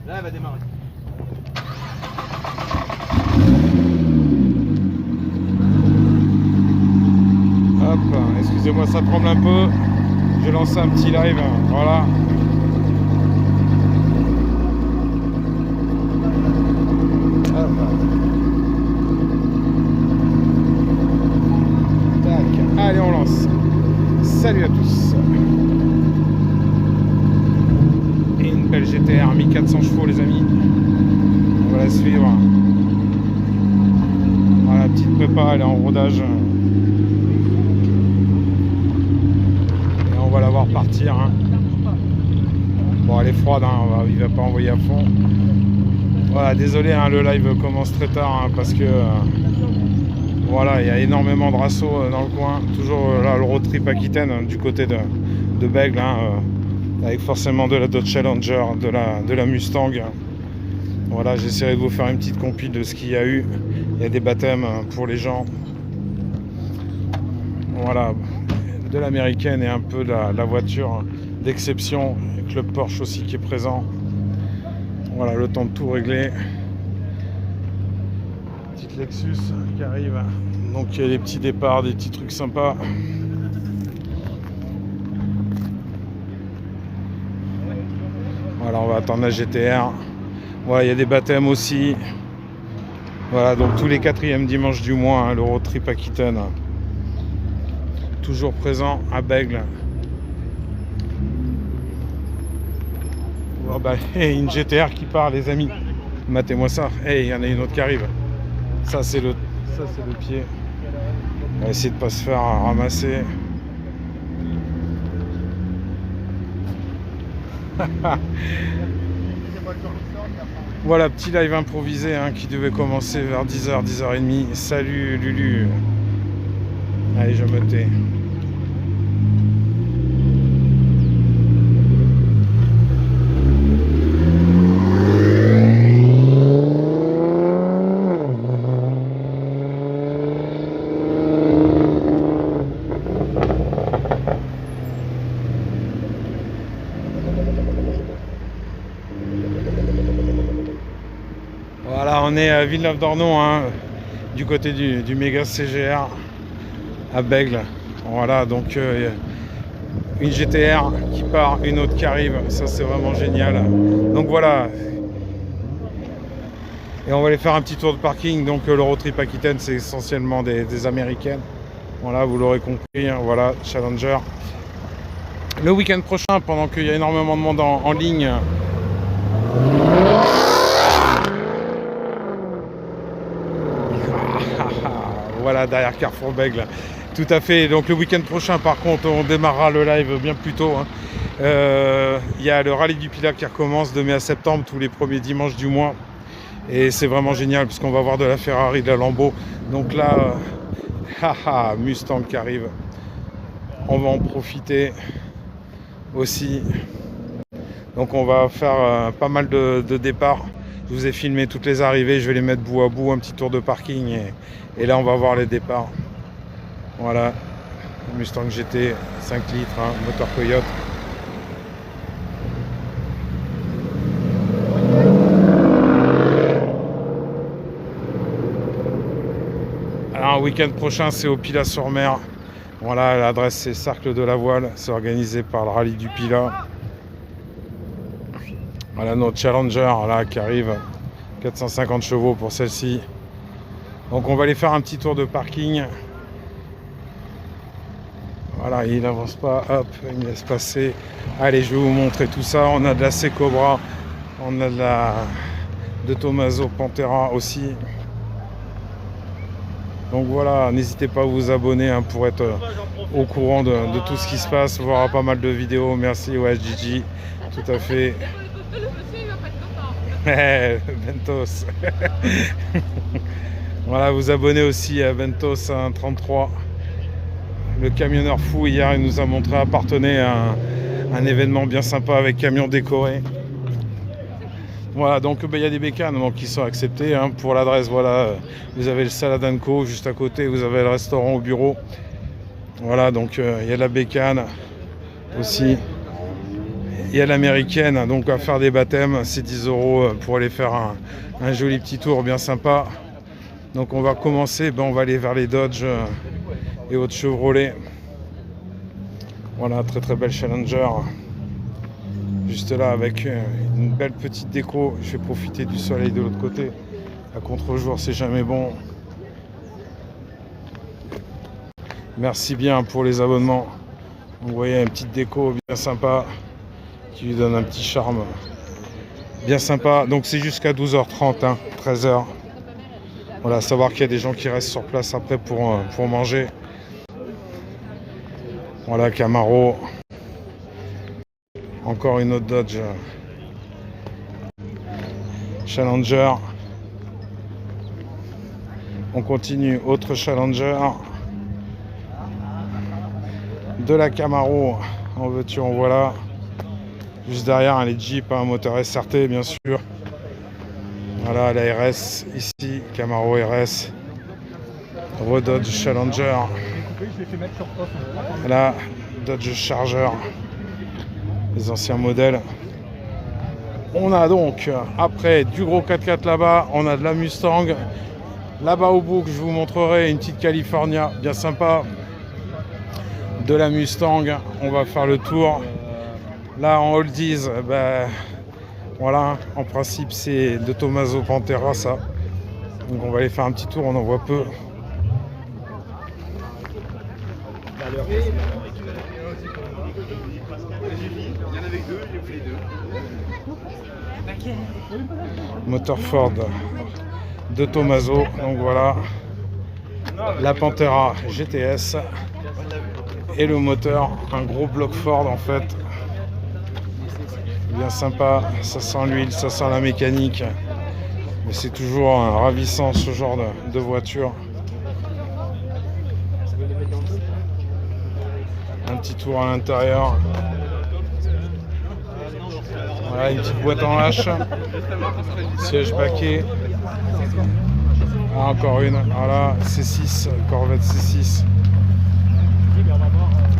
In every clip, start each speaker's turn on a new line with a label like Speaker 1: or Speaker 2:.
Speaker 1: Là, elle va démarrer.
Speaker 2: Hop, excusez-moi, ça tremble un peu. Je lance un petit live, voilà. Hop. Tac, allez, on lance. Salut à tous. Et une belle GTR 1400 chevaux, les amis. On va la suivre. Voilà, petite prépa, elle est en rodage. On va la voir partir, hein. Bon, elle est froide, hein. Il va pas envoyer à fond. Voilà, désolé, hein, le live commence très tard, hein, parce que voilà, il y a énormément de rassos dans le coin. Toujours là, le road trip Aquitaine, hein, du côté de Bègles, hein, avec forcément de la Dodge Challenger, de la Mustang. Voilà, j'essaierai de vous faire une petite compile de ce qu'il y a eu. Il y a des baptêmes pour les gens. Voilà, de l'américaine et un peu de la voiture d'exception. Club Porsche aussi qui est présent. Voilà, le temps de tout régler. Petite Lexus qui arrive. Donc il y a des petits départs, des petits trucs sympas. Voilà, on va attendre la GTR. Voilà, il y a des baptêmes aussi. Voilà, donc tous les 4e dimanches du mois, hein, le road trip Aquitaine. Toujours présent à Bègles. Oh bah, hey, une GTR qui part, les amis. Matez-moi ça. Hey, il y en a une autre qui arrive. Ça c'est le pied. On va essayer de pas se faire ramasser. Voilà, petit live improvisé, hein, qui devait commencer vers 10h, 10h30. Salut Lulu. Allez, je me tais. Voilà, on est à Villeneuve-d'Ornon, hein, du côté du méga CGR à Bègles. Voilà, donc une GTR qui part, une autre qui arrive, ça c'est vraiment génial. Donc voilà, et on va aller faire un petit tour de parking. Donc le road trip Aquitaine, c'est essentiellement des américaines. Voilà, vous l'aurez compris, hein, voilà, Challenger. Le week-end prochain, pendant qu'il y a énormément de monde en ligne, voilà, derrière Carrefour Bègles. Tout à fait. Donc le week-end prochain, par contre, on démarrera le live bien plus tôt, hein. Il y a le rallye du Pilat qui recommence de mai à septembre, tous les premiers dimanches du mois. Et c'est vraiment génial, puisqu'on va voir de la Ferrari, de la Lambo. Donc là, Mustang qui arrive. On va en profiter aussi. Donc on va faire pas mal de départs. Je vous ai filmé toutes les arrivées, je vais les mettre bout à bout, un petit tour de parking. Et là, on va voir les départs. Voilà, Mustang GT 5 litres, hein, moteur Coyote. Alors, week-end prochain, c'est au Pilat-sur-Mer. Voilà, l'adresse c'est Cercle de la Voile. C'est organisé par le rallye du Pilat. Voilà notre Challenger là qui arrive. 450 chevaux pour celle-ci. Donc on va aller faire un petit tour de parking. Voilà, il n'avance pas, hop, il me laisse passer. Allez, je vais vous montrer tout ça. On a de la C-Cobra, on a de Tomaso Pantera aussi. Donc voilà, n'hésitez pas à vous abonner, hein, pour être au courant de tout ce qui se passe, voir pas mal de vidéos. Merci, ouais, Gigi, tout à fait. Ventos. Voilà, vous abonnez aussi à Ventos 33. Le camionneur fou, hier, il nous a montré, appartenait à un événement bien sympa avec camion décoré. Voilà, donc il y a des bécanes donc, qui sont acceptées, hein, pour l'adresse. Voilà, vous avez le Salad & Co juste à côté, vous avez le restaurant au bureau. Voilà, donc il y a de la bécane aussi. Il y a l'américaine, donc à faire des baptêmes, c'est 10 € pour aller faire un joli petit tour bien sympa. Donc on va commencer, on va aller vers les Dodge et autres Chevrolet. Voilà, très très belle Challenger. Juste là avec une belle petite déco. Je vais profiter du soleil de l'autre côté. À contre-jour, c'est jamais bon. Merci bien pour les abonnements. Vous voyez une petite déco bien sympa qui lui donne un petit charme bien sympa. Donc c'est jusqu'à 12h30, 13h. Voilà, savoir qu'il y a des gens qui restent sur place après pour manger. Voilà, Camaro. Encore une autre Dodge Challenger. On continue, autre Challenger. De la Camaro, en veux-tu, en voilà. Juste derrière, les Jeep, un moteur SRT, bien sûr. Voilà, la RS ici, Camaro RS. Dodge Challenger. Là, Dodge Charger. Les anciens modèles. On a donc, après du gros 4x4 là-bas, on a de la Mustang. Là-bas au bout, que je vous montrerai, une petite California, bien sympa. De la Mustang, on va faire le tour. Là en oldies, voilà, en principe c'est de Tommaso Pantera ça. Donc on va aller faire un petit tour, on en voit peu. Moteur Ford de Tommaso, donc voilà. La Pantera GTS. Et le moteur, un gros bloc Ford en fait. Bien sympa, ça sent l'huile, ça sent la mécanique. Mais c'est toujours ravissant ce genre de voiture. Un petit tour à l'intérieur. Voilà, une petite boîte en H. Siège baquet. Ah, encore une. Voilà, C6, Corvette C6.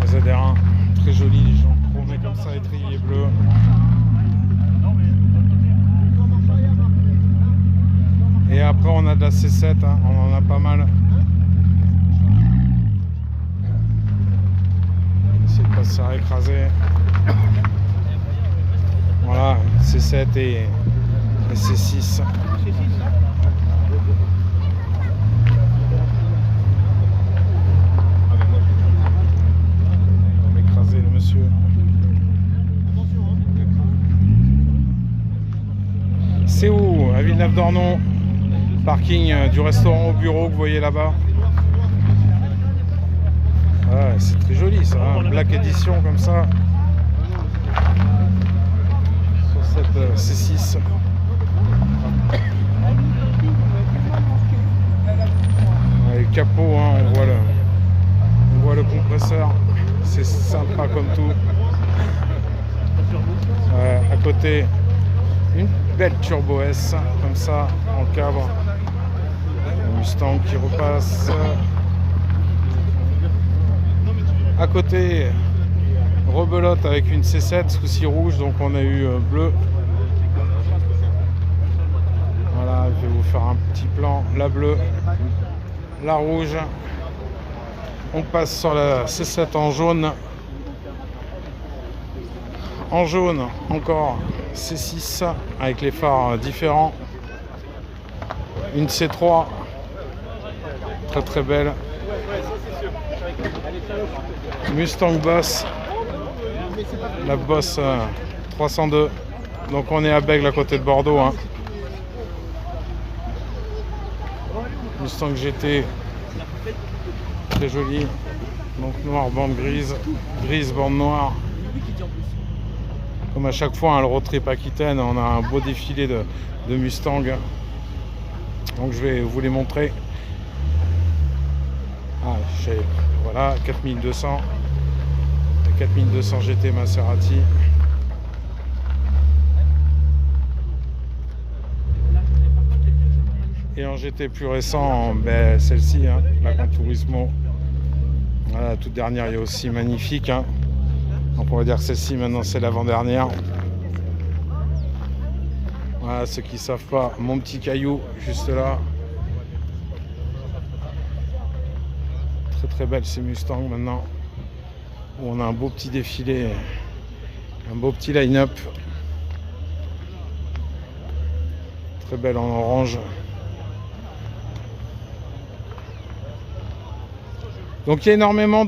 Speaker 2: ZR1, très joli, les gens chromés comme ça, étrier bleu. Et après on a de la C7, on en a pas mal. Essayer de pas se faire écraser. Voilà, C7 et C6. Monsieur. C'est où? À Villeneuve-d'Ornon. Parking du restaurant au bureau que vous voyez là-bas. Ouais, c'est très joli ça, Black Edition comme ça. Sur cette C6. Ouais, le capot, on voit le compresseur. C'est sympa comme tout. À côté, une belle Turbo S, comme ça, en cabre. Un Mustang qui repasse. À côté, rebelote avec une C7, ce coup-ci rouge, donc on a eu bleu. Voilà, je vais vous faire un petit plan. La bleue, la rouge. On passe sur la C7 en jaune. En jaune, encore C6 avec les phares différents. Une C3, très très belle. Mustang Boss, la Boss 302. Donc on est à Bègles à côté de Bordeaux. Mustang GT. Très joli, donc noir, bande grise, grise, bande noire. Comme à chaque fois, le road trip Aquitaine, on a un beau défilé de Mustang. Donc je vais vous les montrer. Voilà, 4200. 4200 GT Maserati. Et en GT plus récent, celle-ci, la Gran Turismo. Voilà, la toute dernière, il y a aussi magnifique. Donc on va dire que celle-ci maintenant c'est l'avant-dernière. Voilà, ceux qui ne savent pas, mon petit caillou juste là. Très très belle ces Mustangs maintenant. On a un beau petit défilé, un beau petit line-up. Très belle en orange. Donc il y a énormément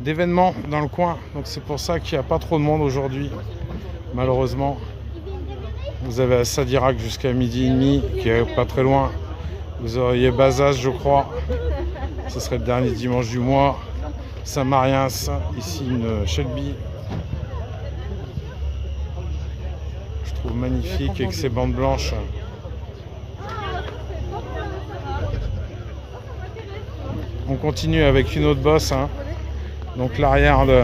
Speaker 2: d'événements dans le coin. Donc c'est pour ça qu'il n'y a pas trop de monde aujourd'hui, malheureusement. Vous avez à Sadirac jusqu'à midi et demi, qui est pas très loin. Vous auriez Bazas, je crois. Ce serait le dernier dimanche du mois. Saint-Mariens, ici une Shelby. Je trouve magnifique avec ses bandes blanches. On continue avec une autre bosse. Donc l'arrière de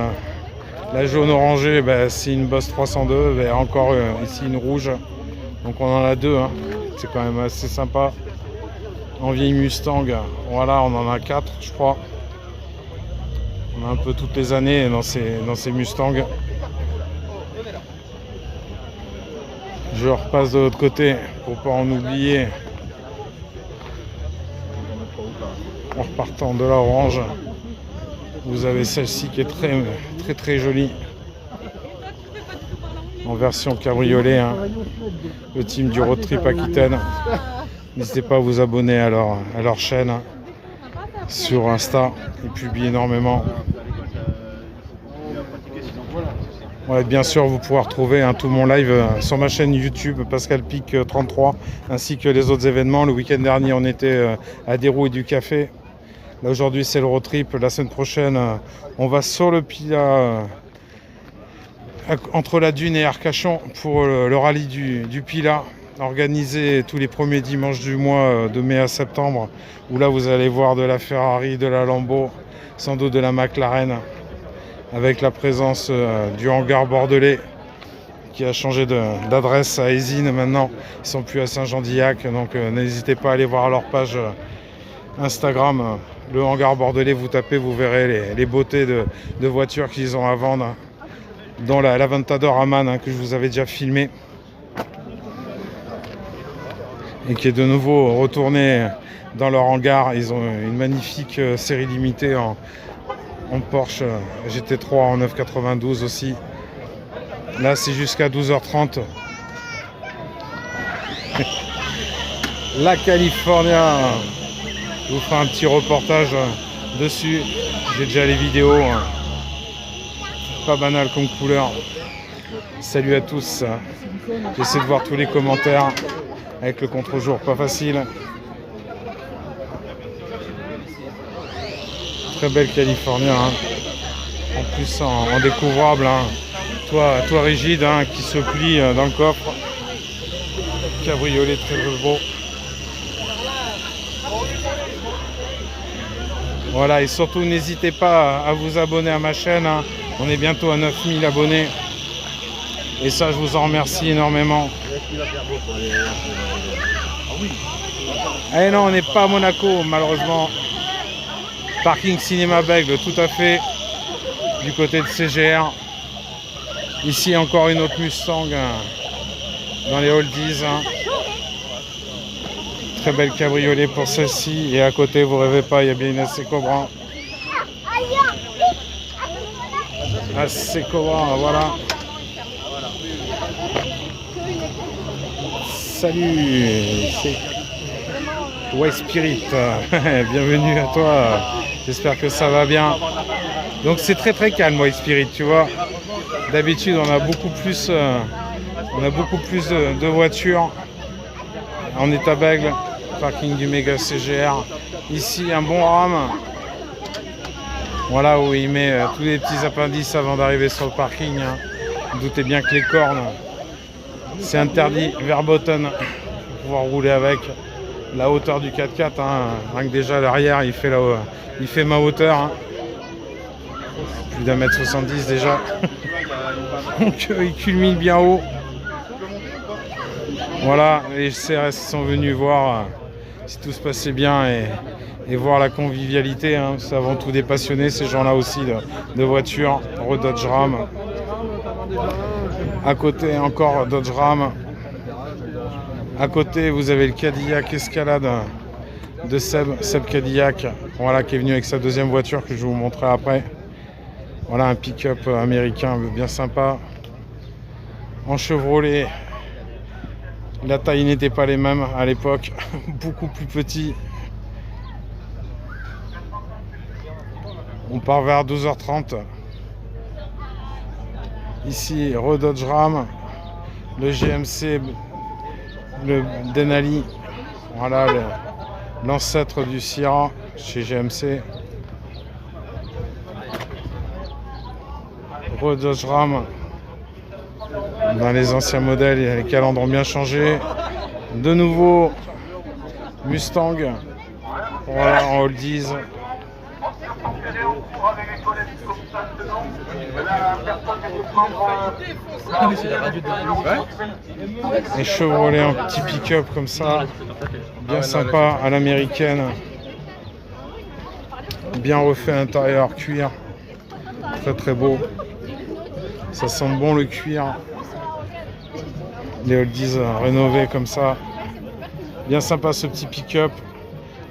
Speaker 2: la jaune orangée, c'est une bosse 302. Et encore ici une rouge. Donc on en a deux. C'est quand même assez sympa. En vieille Mustang, voilà, on en a 4 je crois. On a un peu toutes les années dans ces Mustangs. Je repasse de l'autre côté pour pas en oublier. En repartant de la orange, vous avez celle-ci qui est très très très jolie. En version cabriolet, le team du Road Trip Aquitaine. N'hésitez pas à vous abonner à leur chaîne sur Insta. Ils publient énormément. Ouais, bien sûr, vous pourrez retrouver tout mon live sur ma chaîne YouTube Pascal Pic 33, ainsi que les autres événements. Le week-end dernier, on était à des roues et du café. Là, aujourd'hui, c'est le road trip. La semaine prochaine, on va sur le Pilat, entre la Dune et Arcachon, pour le rallye du Pilat, organisé tous les premiers dimanches du mois, de mai à septembre, où là, vous allez voir de la Ferrari, de la Lambo, sans doute de la McLaren, avec la présence du hangar bordelais, qui a changé d'adresse à Ésine maintenant. Ils ne sont plus à Saint-Jean-d'Illac, donc n'hésitez pas à aller voir leur page Instagram. Le hangar bordelais, vous tapez, vous verrez les beautés de voitures qu'ils ont à vendre, dont la Aventador Aman, que je vous avais déjà filmé, et qui est de nouveau retournée dans leur hangar. Ils ont une magnifique série limitée en Porsche GT3 en 992 aussi. Là, c'est jusqu'à 12h30. La California. Je vous ferai un petit reportage dessus. J'ai déjà les vidéos. Pas banal comme couleur. Salut à tous. J'essaie de voir tous les commentaires avec le contre-jour, pas facile. Très belle California. En plus en découvrable. Toit rigide qui se plie dans le coffre. Cabriolet très beau. Voilà, et surtout n'hésitez pas à vous abonner à ma chaîne. On est bientôt à 9000 abonnés. Et ça, je vous en remercie énormément. Eh non, on n'est pas à Monaco, malheureusement. Parking Cinéma Bègle, tout à fait. Du côté de CGR. Ici, encore une autre Mustang dans les oldies. Très belle cabriolet pour celle-ci. Et à côté, vous rêvez pas, il y a bien une AC Cobra. AC Cobra, voilà. Salut, c'est White Spirit. Bienvenue à toi. J'espère que ça va bien. Donc c'est très très calme White Spirit, tu vois. D'habitude, on a beaucoup plus de voitures en état bègle. Parking du méga CGR. Ici, un bon RAM. Voilà où il met tous les petits appendices avant d'arriver sur le parking. Doutez bien que les cornes, c'est interdit. Verboten, pour pouvoir rouler avec. La hauteur du 4x4, rien que déjà l'arrière, il fait ma hauteur. Plus d'1m70 déjà. Donc il culmine bien haut. Voilà, les CRS sont venus voir si tout se passait bien et voir la convivialité. Hein. C'est avant tout des passionnés, ces gens-là aussi de voitures. Dodge Ram. À côté encore Dodge Ram. À côté vous avez le Cadillac Escalade de Seb Cadillac, voilà, qui est venu avec sa deuxième voiture que je vais vous montrer après. Voilà un pick-up américain bien sympa. En Chevrolet, la taille n'était pas les mêmes à l'époque, beaucoup plus petit. On part vers 12h30. Ici, Dodge Ram, le GMC, le Denali, voilà l'ancêtre du Sierra chez GMC. Dodge Ram, dans les anciens modèles, les calandres ont bien changé. De nouveau, Mustang, voilà en oldies. Et Chevrolet en petit pick-up comme ça, bien sympa à l'américaine, bien refait intérieur, cuir, très très beau, ça sent bon le cuir, les oldies rénovés comme ça, bien sympa ce petit pick-up,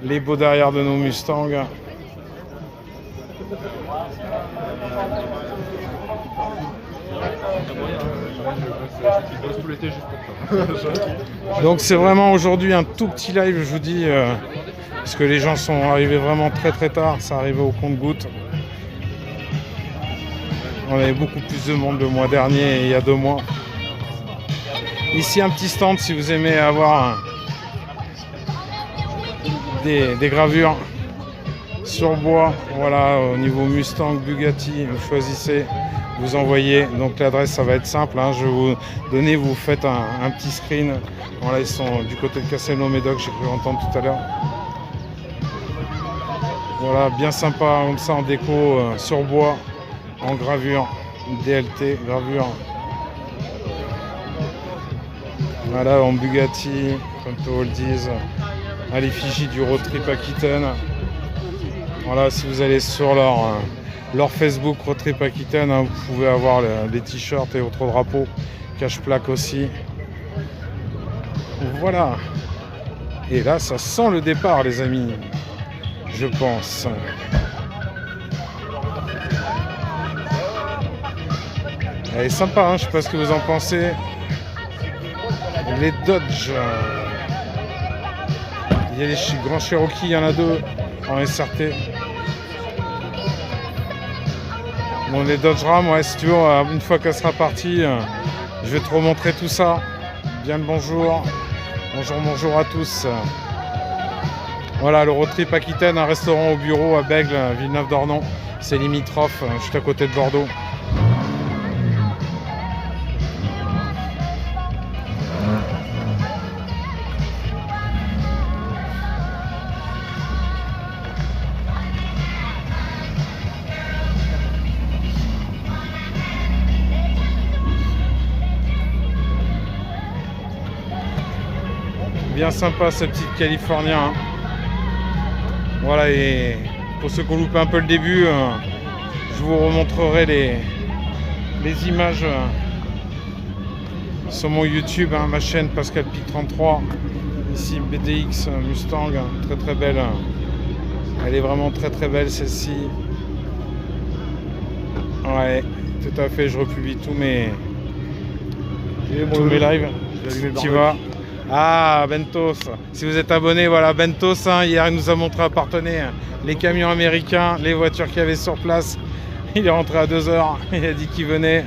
Speaker 2: les beaux derrière de nos Mustangs. Donc c'est vraiment aujourd'hui un tout petit live, je vous dis, parce que les gens sont arrivés vraiment très très tard, ça arrivait au compte-gouttes. On avait beaucoup plus de monde le mois dernier et il y a 2 mois. Ici un petit stand si vous aimez avoir des gravures sur bois, voilà, au niveau Mustang, Bugatti, vous choisissez, vous envoyez. Donc l'adresse ça va être simple, hein, je vais vous donner, vous faites un petit screen. Voilà, ils sont du côté de Castelnau-Médoc, j'ai cru entendre tout à l'heure. Voilà, bien sympa comme ça en déco, sur bois, en gravure, DLT, gravure. Voilà, en Bugatti, Conto Oldies, à l'effigie du road trip Aquitaine. Voilà, si vous allez sur leur Facebook Road Trip Aquitaine, hein, vous pouvez avoir les t-shirts et autres drapeaux, cache-plaque aussi. Voilà. Et là, ça sent le départ, les amis, je pense. Elle est sympa, hein, je sais pas ce que vous en pensez. Les Dodge. Il y a les grands Cherokee, il y en a 2 en SRT. Bon, les Dodge Ram, ouais, si tu veux, une fois qu'elle sera partie, je vais te remontrer tout ça. Bien le bonjour. Bonjour à tous. Voilà, le road trip Aquitaine, un restaurant au bureau à Bègle, Villeneuve-d'Ornon. C'est limitrophe, juste à côté de Bordeaux. Bien sympa ce petit Californien. Hein. Voilà, et pour ceux qui ont loupé un peu le début, je vous remontrerai les images sur mon YouTube, hein, ma chaîne Pascal Pic 33. Ici BDX Mustang, très très belle. Elle est vraiment très très belle celle-ci. Ouais, tout à fait, je republie tous mes lives. Tu vois. Ah, Bentos, si vous êtes abonné, voilà, Bentos, hein, hier il nous a montré à Parthenay les camions américains, les voitures qu'il y avait sur place. Il est rentré à 2h, il a dit qu'il venait.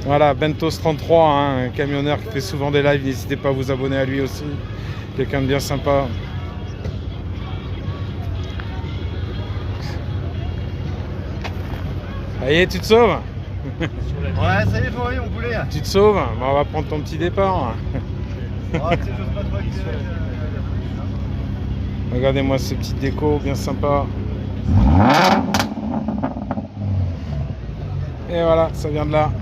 Speaker 2: Voilà, Bentos 33, hein, un camionneur qui fait souvent des lives, n'hésitez pas à vous abonner à lui aussi. Quelqu'un de bien sympa. Ça y est, tu te sauves?
Speaker 1: Ouais, ça y est, Faury, on voulait.
Speaker 2: Tu te sauves? Bon, on va prendre ton petit départ. Regardez-moi ces petites décos bien sympas. Et voilà, ça vient de là.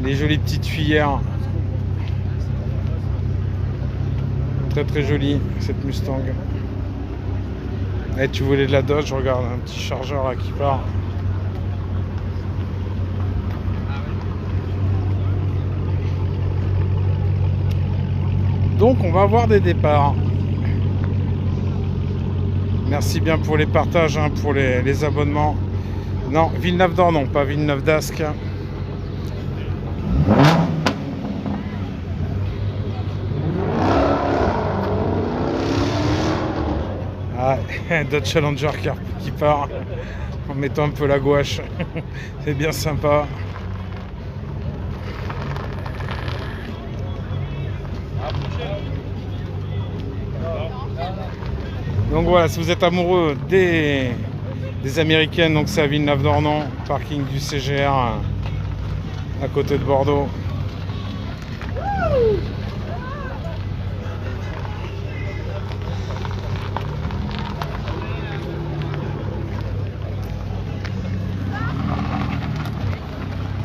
Speaker 2: Les jolies petites tuyères. Très très jolie cette Mustang. Et tu voulais de la Dodge, regarde, un petit chargeur là qui part. Donc on va avoir des départs. Merci bien pour les partages, hein, pour les abonnements. Non, Villeneuve-d'Ornon, pas Villeneuve-d'Ascq. Ah, Dodge Challenger qui part en mettant un peu la gouache. C'est bien sympa. Donc voilà, si vous êtes amoureux des américaines, donc c'est à Villeneuve-d'Ornon, parking du CGR à côté de Bordeaux.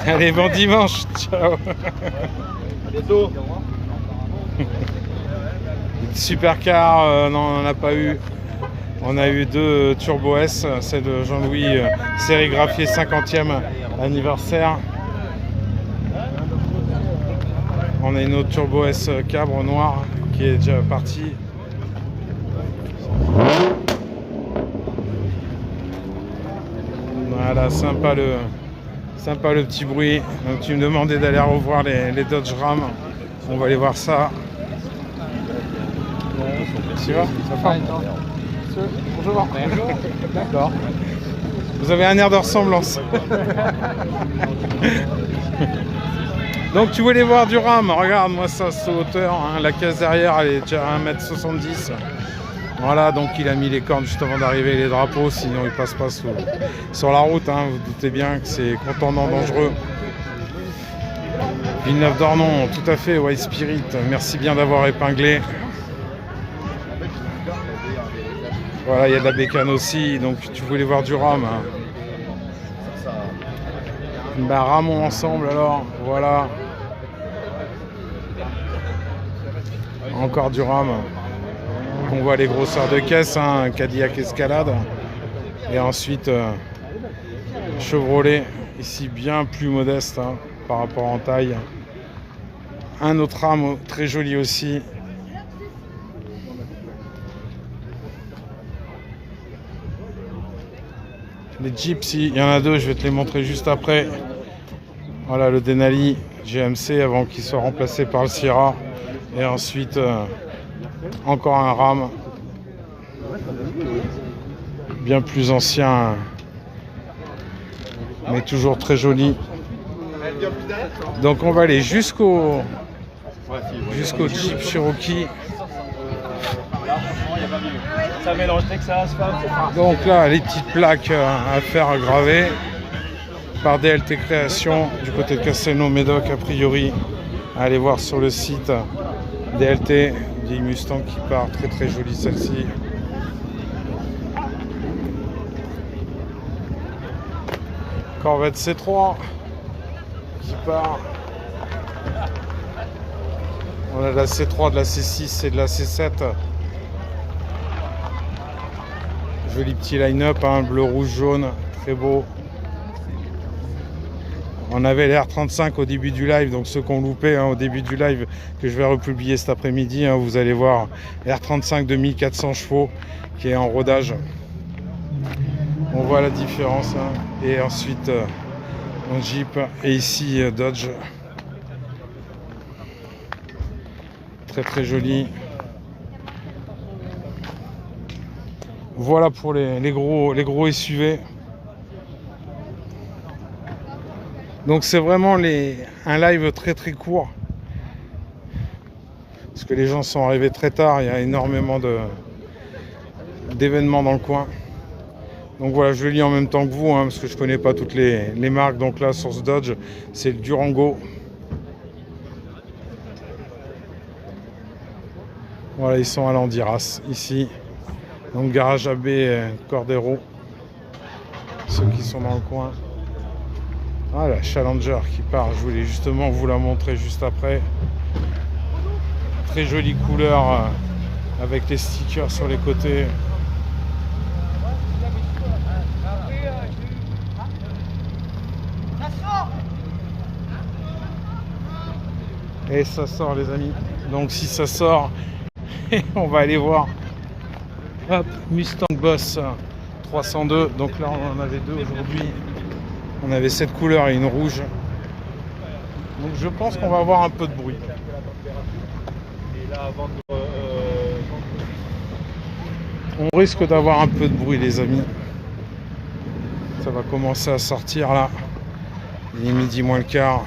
Speaker 2: Allez, bon dimanche, ciao.
Speaker 1: À bientôt.
Speaker 2: Supercar, non, on n'en a pas eu. On a eu 2 Turbo S, celle de Jean-Louis, sérigraphiée 50e anniversaire. On a une autre Turbo S Cabre noire qui est déjà partie. Voilà, sympa le petit bruit. Donc tu me demandais d'aller revoir les Dodge Ram. On va aller voir ça. Tu vois, ça part. Bonjour. D'accord. Vous avez un air de ressemblance. Donc tu voulais voir du Ram. Regarde moi ça, c'est hauteur. Hein. La caisse derrière elle est déjà à 1m70. Voilà, donc il a mis les cornes juste avant d'arriver, les drapeaux, sinon il passe pas sur la route. Hein. Vous doutez bien que c'est contendant dangereux. Villeneuve-d'Ornon, tout à fait, White Spirit. Merci bien d'avoir épinglé. Voilà, il y a de la bécane aussi, donc tu voulais voir du Ram. Hein. Bah, ramons ensemble alors, voilà. Encore du Ram. On voit les grosseurs de caisse, hein, Cadillac Escalade. Et ensuite, Chevrolet, ici bien plus modeste hein, par rapport en taille. Un autre Ram très joli aussi. Les Jeeps, il y en a 2, je vais te les montrer juste après. Voilà le Denali GMC avant qu'il soit remplacé par le Sierra. Et ensuite, encore un Ram. Bien plus ancien, mais toujours très joli. Donc on va aller jusqu'au Jeep Cherokee.
Speaker 1: Ça mélange Texas,
Speaker 2: Donc là, les petites plaques à faire graver par DLT Création du côté de Castelnau-Médoc a priori. Allez voir sur le site DLT, vieille Mustang qui part, très très jolie celle-ci. Corvette C3 qui part. On a de la C3, de la C6 et de la C7. Joli petit line-up, hein, bleu, rouge, jaune, très beau. On avait les R35 au début du live, donc ceux qui ont loupé hein, au début du live que je vais republier cet après-midi, hein, vous allez voir R35 de 1400 chevaux qui est en rodage. On voit la différence. Hein. Et ensuite, un Jeep et ici Dodge. Très très joli. Voilà pour les gros SUV. Donc c'est vraiment un live très très court. Parce que les gens sont arrivés très tard, il y a énormément d'événements dans le coin. Donc voilà, je lis en même temps que vous, hein, parce que je connais pas toutes les marques. Donc là, Source Dodge, c'est le Durango. Voilà, ils sont à l'Andiras, ici. Donc garage AB Cordero. Ceux qui sont dans le coin. Ah, la Challenger qui part, je voulais justement vous la montrer juste après. Très jolie couleur avec les stickers sur les côtés. Et ça sort les amis. Donc si ça sort, on va aller voir. Hop, Mustang Boss 302. Donc là on en avait deux aujourd'hui. On avait cette couleur et une rouge. Donc je pense qu'on va avoir un peu de bruit. On risque d'avoir un peu de bruit les amis. Ça va commencer à sortir là. Il est midi moins le quart.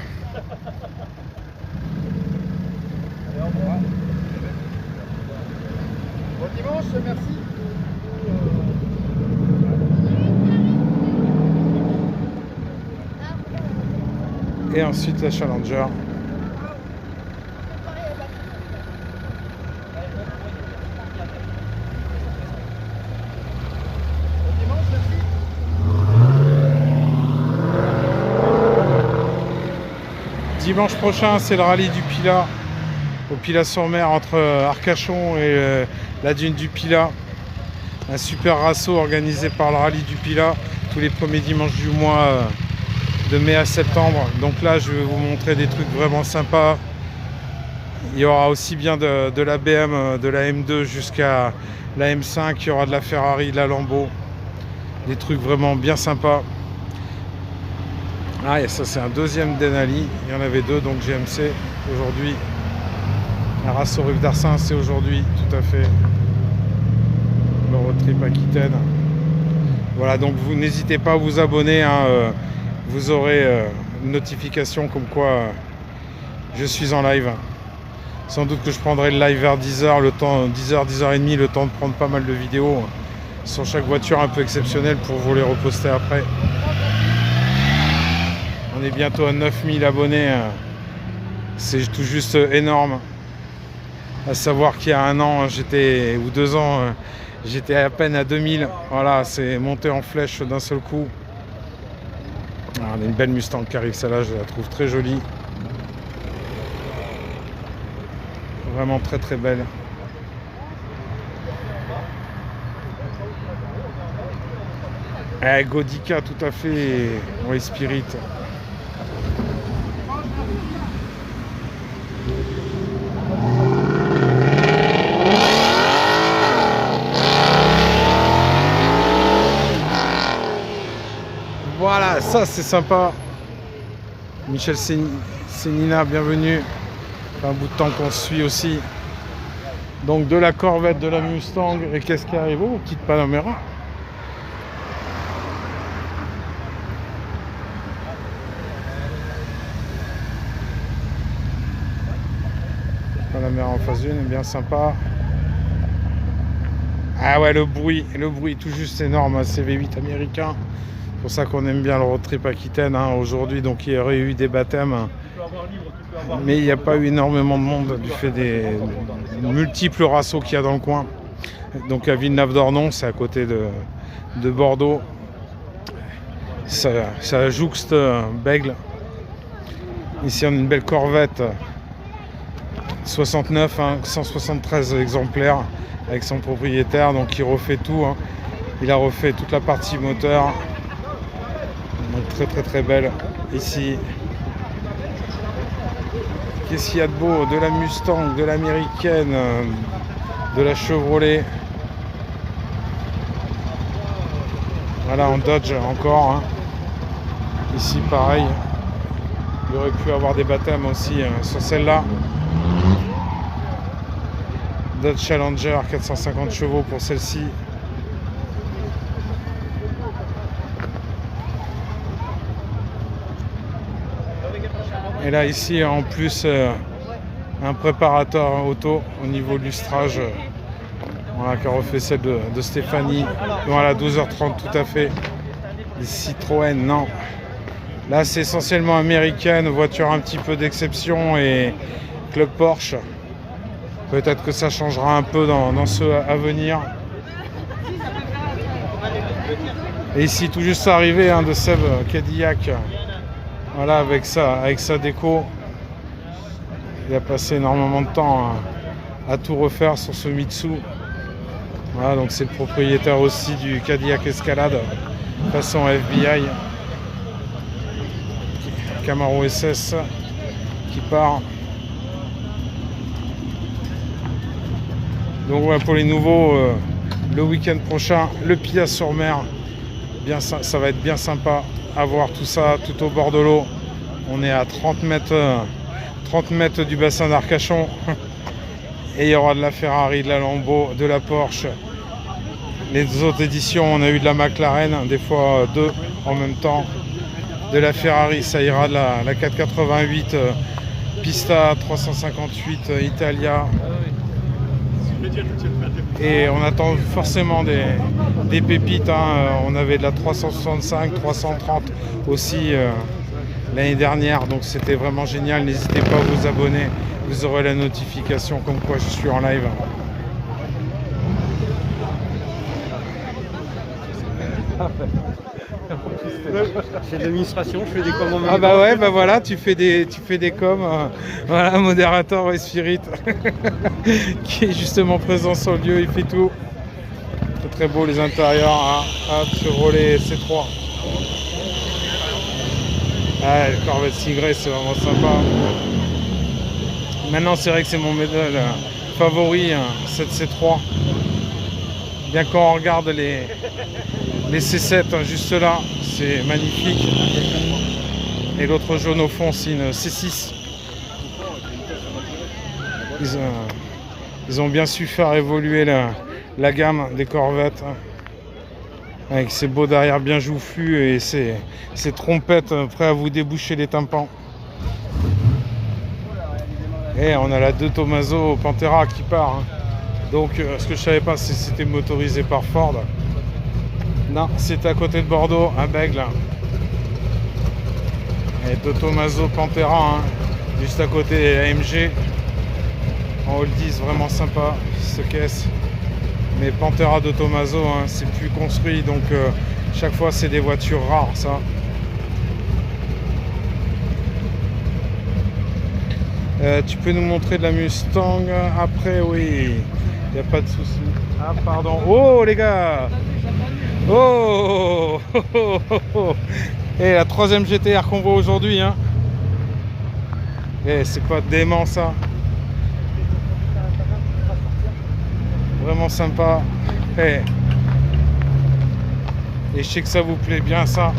Speaker 3: Bon dimanche, merci.
Speaker 2: Et ensuite la Challenger. Dimanche prochain, c'est le rallye du Pilat, au Pilat-sur-Mer, entre Arcachon et la dune du Pilat. Un super rasso organisé par le rallye du Pilat tous les premiers dimanches du mois de mai à septembre. Donc là, je vais vous montrer des trucs vraiment sympas. Il y aura aussi bien de la BM, de la M2 jusqu'à la M5. Il y aura de la Ferrari, de la Lambo. Des trucs vraiment bien sympas. Ah, et ça c'est un deuxième Denali. Il y en avait deux, donc GMC aujourd'hui. La race au Rive d'Arsin, c'est aujourd'hui, tout à fait. Le road trip Aquitaine. Voilà, donc vous n'hésitez pas à vous abonner. Hein, vous aurez une notification comme quoi je suis en live. Sans doute que je prendrai le live vers 10h, le temps 10h, 10h30, le temps de prendre pas mal de vidéos sur chaque voiture un peu exceptionnelle pour vous les reposter après. On est bientôt à 9000 abonnés. C'est tout juste énorme. À savoir qu'il y a un an, ou 2 ans, j'étais à peine à 2000. Voilà, c'est monté en flèche d'un seul coup. Alors, on a une belle Mustang qui arrive, celle-là, je la trouve très jolie. Vraiment très très belle. Godica, tout à fait. Oui, Spirit. Voilà, ça c'est sympa. Michel Sénina, bienvenue. Ça fait un bout de temps qu'on se suit aussi. Donc de la Corvette, de la Mustang. Et qu'est-ce qui arrive? Oh, petite Panamera. Panamera en phase 1, bien sympa. Ah ouais, le bruit tout juste énorme, un CV8 américain. C'est pour ça qu'on aime bien le road trip Aquitaine hein, aujourd'hui. Donc il y aurait eu des baptêmes, mais il n'y a pas eu énormément de monde du fait des multiples rassos qu'il y a dans le coin. Donc à Villeneuve-d'Ornon, c'est à côté de Bordeaux. Ça jouxte Bègle. Ici on a une belle Corvette 69, hein, 173 exemplaires avec son propriétaire. Donc il refait tout. Hein. Il a refait toute la partie moteur. Donc très très très belle ici. Qu'est-ce qu'il y a de beau? De la Mustang, de l'américaine, de la Chevrolet. Voilà en Dodge encore. Hein. Ici pareil. Il aurait pu avoir des baptêmes aussi sur celle-là. Dodge Challenger 450 chevaux pour celle-ci. Et là ici en plus un préparateur auto au niveau lustrage. Voilà, qui a refait celle de Stéphanie. Voilà, 12h30 tout à fait. Citroën, non. Là c'est essentiellement américaine, voiture un petit peu d'exception et club Porsche. Peut-être que ça changera un peu dans ceux à venir. Et ici tout juste arrivé hein, de Seb Cadillac. Voilà, avec sa déco. Il a passé énormément de temps à tout refaire sur ce Mitsu. Voilà, donc c'est le propriétaire aussi du Cadillac Escalade façon FBI. Camaro SS qui part. Donc voilà pour les nouveaux, le week-end prochain, le Pilat-sur-Mer. Bien, ça va être bien sympa à voir tout ça tout au bord de l'eau. On est à 30 mètres du bassin d'Arcachon. Et il y aura de la Ferrari, de la Lambo, de la Porsche. Les autres éditions, on a eu de la McLaren, des fois deux en même temps. De la Ferrari, ça ira de la 488, Pista 358, Italia. Et on attend forcément des pépites. On avait de la 365, 330 aussi l'année dernière. Donc c'était vraiment génial. N'hésitez pas à vous abonner. Vous aurez la notification comme quoi je suis en live.
Speaker 3: C'est de l'administration, je fais des coms en même
Speaker 2: Ah bah
Speaker 3: temps.
Speaker 2: ouais, bah voilà, tu fais des coms. Voilà, modérateur Way Spirit qui est justement présent sur le lieu, il fait tout. Très très beau les intérieurs, Chevrolet C3. Ah, le Corvette Tigré, c'est vraiment sympa. Maintenant, c'est vrai que c'est mon modèle favori, cette C3. Bien quand on regarde les C7 juste là, c'est magnifique. Et l'autre jaune au fond, c'est une C6. Ils ont bien su faire évoluer la gamme des Corvettes. Avec ces beaux derrière bien joufflus et ces trompettes prêts à vous déboucher les tympans. Et on a la 2 Tomaso Pantera qui part. Donc ce que je savais pas, c'est que c'était motorisé par Ford. Non, c'est à côté de Bordeaux, à Bègle. Et 2 Tomaso Pantera, juste à côté AMG. En oldies, vraiment sympa, ce caisse. Mais Pantera de Tomaso, c'est plus construit, donc chaque fois c'est des voitures rares, ça. Tu peux nous montrer de la Mustang après? Oui, il n'y a pas de souci. Ah pardon. Oh les gars. Oh, oh, oh, oh. Et la 3e GTR qu'on voit aujourd'hui. Et c'est pas dément ça. Vraiment sympa. Et je sais que ça vous plaît bien ça.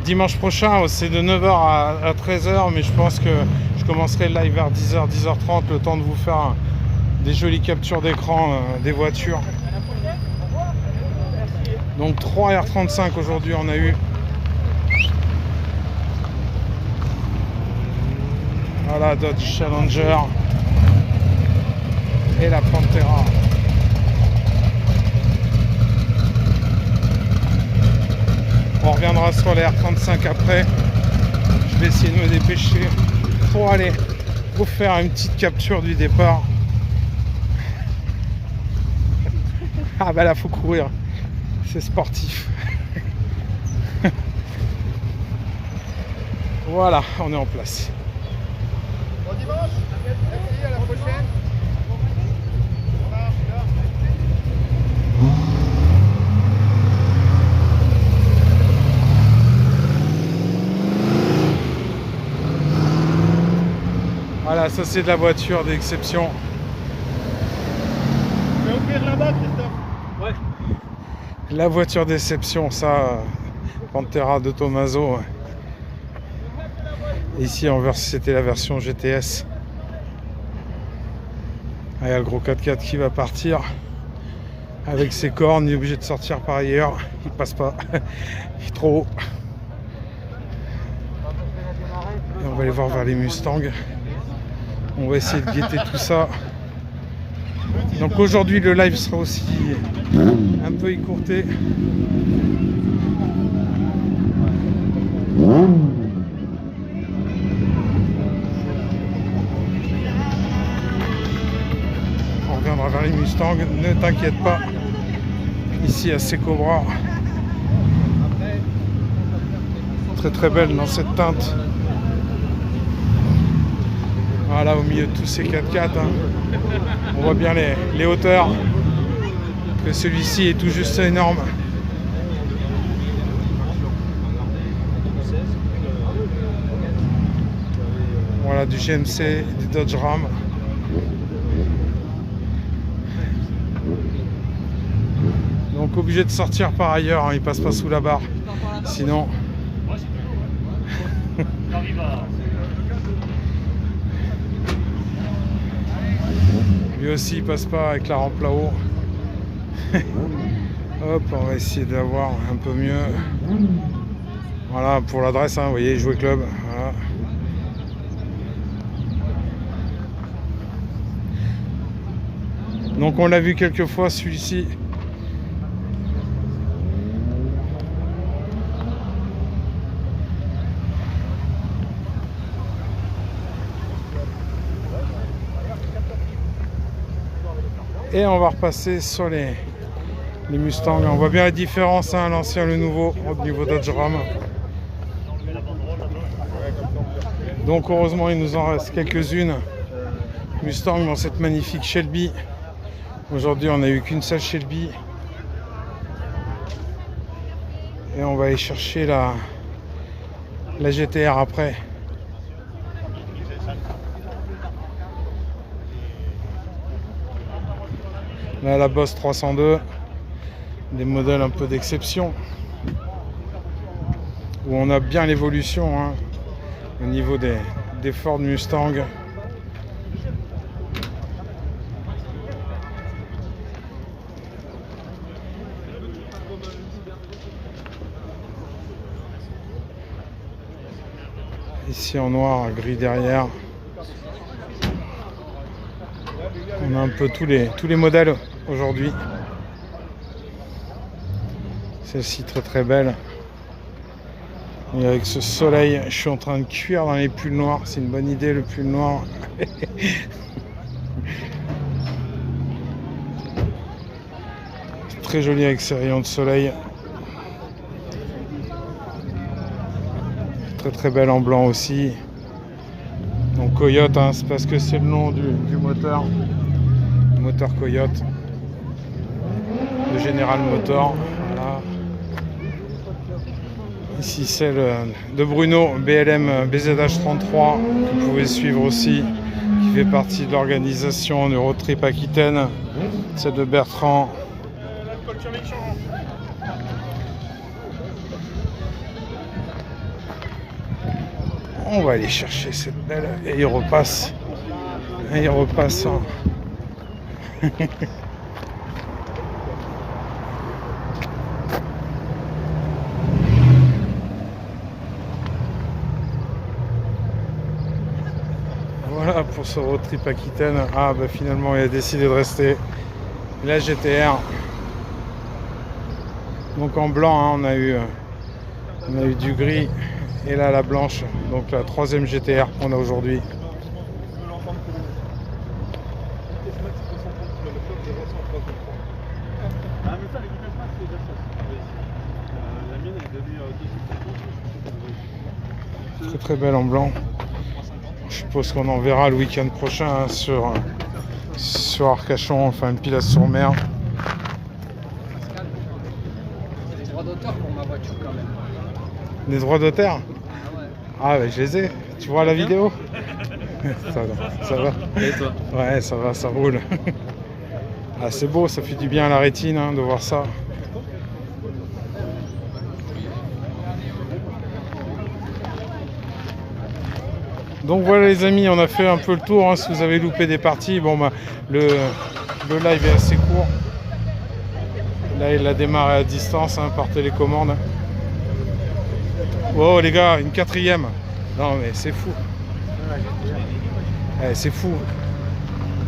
Speaker 2: Dimanche prochain c'est de 9h à 13h, mais je pense que je commencerai le live vers 10h, 10h30, le temps de vous faire des jolies captures d'écran des voitures. Donc 3 R35 aujourd'hui on a eu. Voilà, Dodge Challenger et la Pantera. On reviendra sur les R35 après. Je vais essayer de me dépêcher pour aller vous faire une petite capture du départ. Ah bah là faut courir, c'est sportif. Voilà, on est en place.
Speaker 4: Bon dimanche, merci, à la prochaine.
Speaker 2: Voilà, ça c'est de la voiture d'exception.
Speaker 4: Je vais ouvrir là-bas, Christophe.
Speaker 3: Ouais.
Speaker 2: La voiture d'exception, ça, Pantera de Tomaso. Ouais. Ici, c'était la version GTS. Ah, il y a le gros 4x4 qui va partir. Avec ses cornes, il est obligé de sortir par ailleurs. Il passe pas. Il est trop haut. Et on va aller voir vers les Mustangs. On va essayer de guetter tout ça. Donc aujourd'hui le live sera aussi un peu écourté. On reviendra vers les Mustangs, ne t'inquiète pas. Ici à Secobra. Très très belle dans cette teinte. Voilà, au milieu de tous ces 4x4, hein. On voit bien les hauteurs. Que celui-ci est tout juste énorme. Voilà, du GMC, du Dodge Ram. Donc obligé de sortir par ailleurs, hein, il passe pas sous la barre. Sinon. Lui aussi il passe pas avec la rampe là-haut. Hop, on va essayer d'avoir un peu mieux. Voilà pour l'adresse, hein, vous voyez, jouer club. Voilà. Donc on l'a vu quelques fois celui-ci. Et on va repasser sur les Mustangs. On voit bien la différence, hein, l'ancien, le nouveau, au niveau Dodge Ram. Donc heureusement il nous en reste quelques-unes Mustang dans cette magnifique Shelby. Aujourd'hui on n'a eu qu'une seule Shelby. Et on va aller chercher la GTR après. Là, la Boss 302, des modèles un peu d'exception, où on a bien l'évolution, hein, au niveau des Ford Mustang. Ici en noir, gris derrière. On a un peu tous les modèles aujourd'hui. Celle-ci très très belle. Et avec ce soleil, je suis en train de cuire dans les pulls noirs. C'est une bonne idée le pull noir. Très joli avec ses rayons de soleil. Très très belle en blanc aussi. Donc Coyote, hein, c'est parce que c'est le nom du moteur. Moteur Coyote. Le General Motor. Voilà. Ici celle de Bruno, BLM BZH33, que vous pouvez suivre aussi, qui fait partie de l'organisation Eurotrip Aquitaine. Celle de Bertrand. On va aller chercher cette belle et il repasse. Et il repasse. Hein. Voilà pour ce road trip Aquitaine. Ah bah finalement il a décidé de rester. La GTR. Donc en blanc, hein, on a eu du gris. Et là la blanche, donc la troisième GTR qu'on a aujourd'hui. Très très belle en blanc. Je suppose qu'on en verra le week-end prochain, hein, sur Arcachon, enfin une Pilasse-sur-Mer.
Speaker 3: Des droits d'auteur pour ma voiture quand même.
Speaker 2: Des droits d'auteur? Ah ouais, je les ai. Tu vois la vidéo? Ça va.
Speaker 3: Et toi?
Speaker 2: Ouais, ça va, ça roule. Ah, c'est beau, ça fait du bien à la rétine, hein, de voir ça. Donc voilà les amis, on a fait un peu le tour, hein. Si vous avez loupé des parties, bon bah le live est assez court. Là il a démarré à distance, hein, par télécommande. Oh les gars, une quatrième. Non mais c'est fou. C'est fou.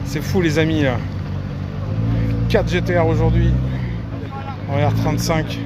Speaker 2: C'est fou les amis là. 4 GTR aujourd'hui. En R35.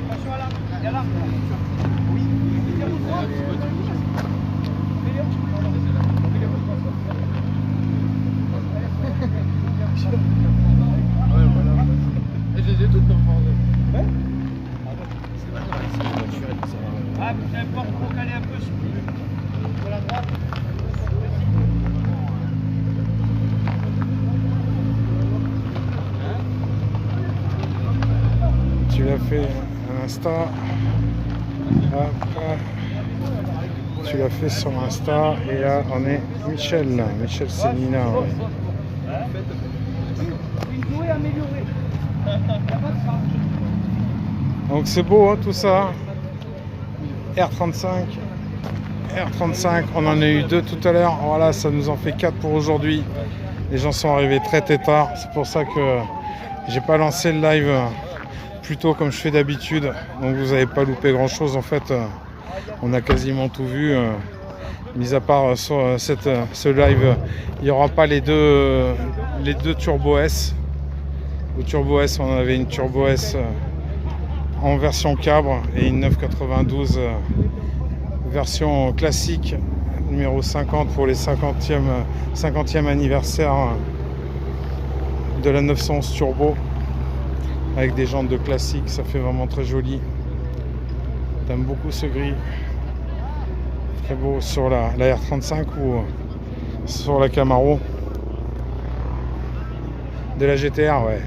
Speaker 2: Tu l'as fait à Insta. Hop. Tu l'as fait sur Insta. Et là, on est Michel. Michel Céline. Ouais. Donc c'est beau hein, tout ça. R35. R35, on en a eu 2 tout à l'heure. Voilà, ça nous en fait 4 pour aujourd'hui. Les gens sont arrivés très tard. C'est pour ça que j'ai pas lancé le live plus tôt comme je fais d'habitude. Donc vous n'avez pas loupé grand chose. En fait, on a quasiment tout vu. Mis à part sur ce live, il n'y aura pas les deux Turbo S. Au Turbo S, on avait une Turbo S en version cabre et une 992 version classique numéro 50 pour les 50e anniversaire de la 911 Turbo avec des jantes de classique. Ça fait vraiment très joli. J'aime beaucoup ce gris. Très beau sur la R35 ou sur la Camaro. De la GTR, ouais.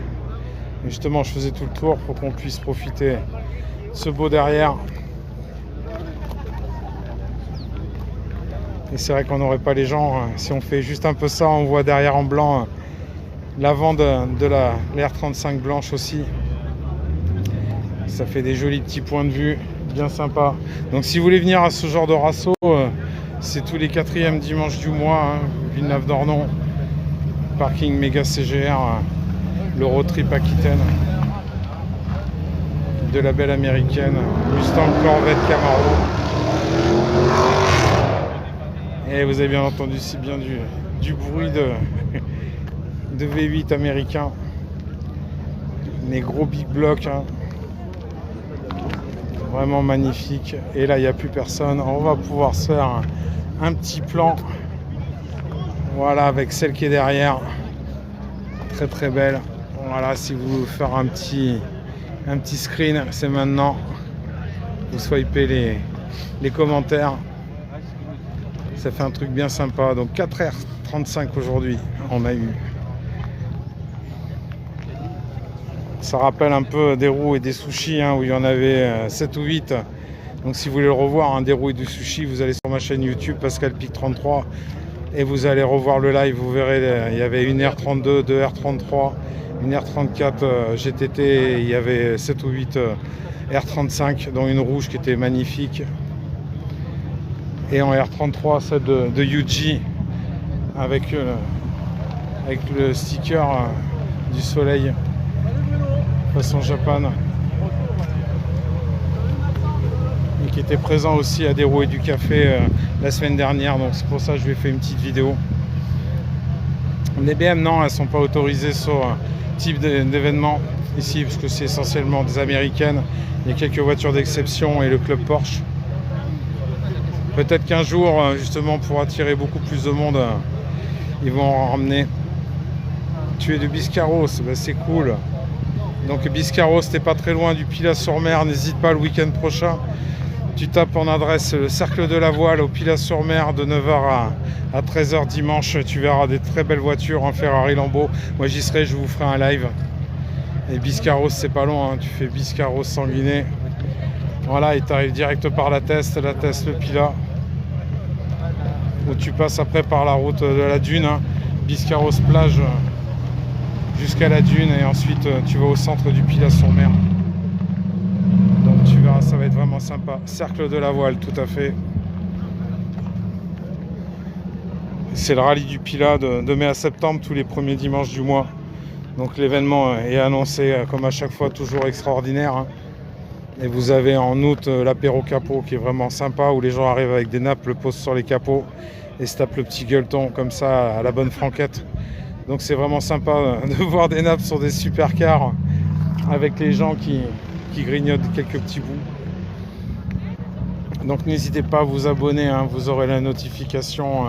Speaker 2: Et justement, je faisais tout le tour pour qu'on puisse profiter de ce beau derrière. Et c'est vrai qu'on n'aurait pas les gens. Si on fait juste un peu ça, on voit derrière en blanc l'avant de la R35 blanche aussi. Ça fait des jolis petits points de vue, bien sympa. Donc si vous voulez venir à ce genre de rasso, c'est tous les 4e dimanches du mois, hein, Villeneuve-d'Ornon, parking méga CGR, le road trip Aquitaine, de la belle américaine, Mustang, Corvette, Camaro. Et vous avez bien entendu, c'est bien du bruit de V8 américain, les gros big blocs, hein. Vraiment magnifique. Et là il n'y a plus personne, on va pouvoir se faire un petit plan, voilà, avec celle qui est derrière, très très belle. Voilà, si vous voulez faire un petit screen, c'est maintenant. Vous swipez les commentaires, ça fait un truc bien sympa. Donc 4R35 aujourd'hui on a eu. Ça rappelle un peu des roues et des sushis, hein, où il y en avait 7 ou 8. Donc si vous voulez le revoir, hein, des roues et du sushi, vous allez sur ma chaîne YouTube Pascal Pic 33 et vous allez revoir le live. Vous verrez, il y avait une R32, 2 R33, une R34 GTT, et il y avait 7 ou 8 R35, dont une rouge qui était magnifique. Et en R33, celle de UG avec le sticker du soleil façon Japan, et qui était présent aussi à des roues et du café la semaine dernière. Donc c'est pour ça que je lui ai fait une petite vidéo. Les BM, non, elles sont pas autorisées sur type d'événement ici, parce que c'est essentiellement des américaines. Il y a quelques voitures d'exception et le club Porsche. Peut-être qu'un jour, justement, pour attirer beaucoup plus de monde, ils vont en ramener. Tu es de Biscarros, ben c'est cool. Donc Biscarros, t'es pas très loin du Pilat-sur-Mer, n'hésite pas le week-end prochain. Tu tapes en adresse le Cercle de la Voile au Pilat-sur-Mer de 9h à 13h dimanche. Tu verras des très belles voitures en Ferrari Lambeau. Moi j'y serai, je vous ferai un live. Et Biscarros, c'est pas long, hein. Tu fais Biscarros Sanguinet. Voilà, et tu arrives direct par la Teste, le Pilat. Où tu passes après par la route de la Dune, hein. Biscarros plage jusqu'à la Dune, et ensuite tu vas au centre du Pilat-sur-Mer. Donc tu verras, ça va être vraiment sympa. Cercle de la Voile, tout à fait. C'est le rallye du Pilat de mai à septembre, tous les premiers dimanches du mois. Donc l'événement est annoncé comme à chaque fois, toujours extraordinaire, hein. Et vous avez en août l'apéro capot qui est vraiment sympa, où les gens arrivent avec des nappes, le posent sur les capots et se tapent le petit gueuleton comme ça à la bonne franquette. Donc c'est vraiment sympa de voir des nappes sur des supercars avec les gens qui grignotent quelques petits bouts. Donc n'hésitez pas à vous abonner, hein, vous aurez la notification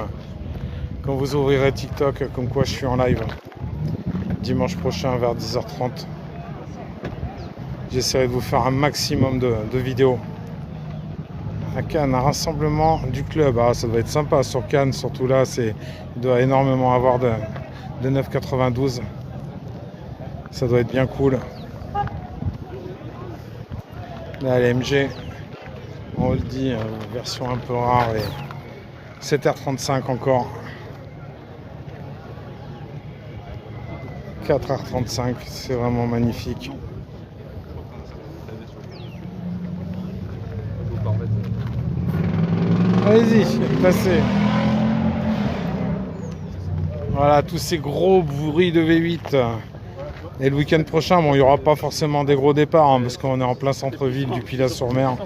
Speaker 2: quand vous ouvrirez TikTok, comme quoi je suis en live dimanche prochain vers 10h30. J'essaierai de vous faire un maximum de vidéos. À Cannes, un rassemblement du club. Ah, ça doit être sympa sur Cannes, surtout là, il doit énormément avoir de 992. Ça doit être bien cool. Là, l'MG, on le dit, version un peu rare et 7R35 encore. 4R35, c'est vraiment magnifique. Allez-y, passez. Voilà, tous ces gros bruits de V8. Et le week-end prochain, bon, il n'y aura pas forcément des gros départs, hein, parce qu'on est en plein centre-ville du Pilat-sur-Mer.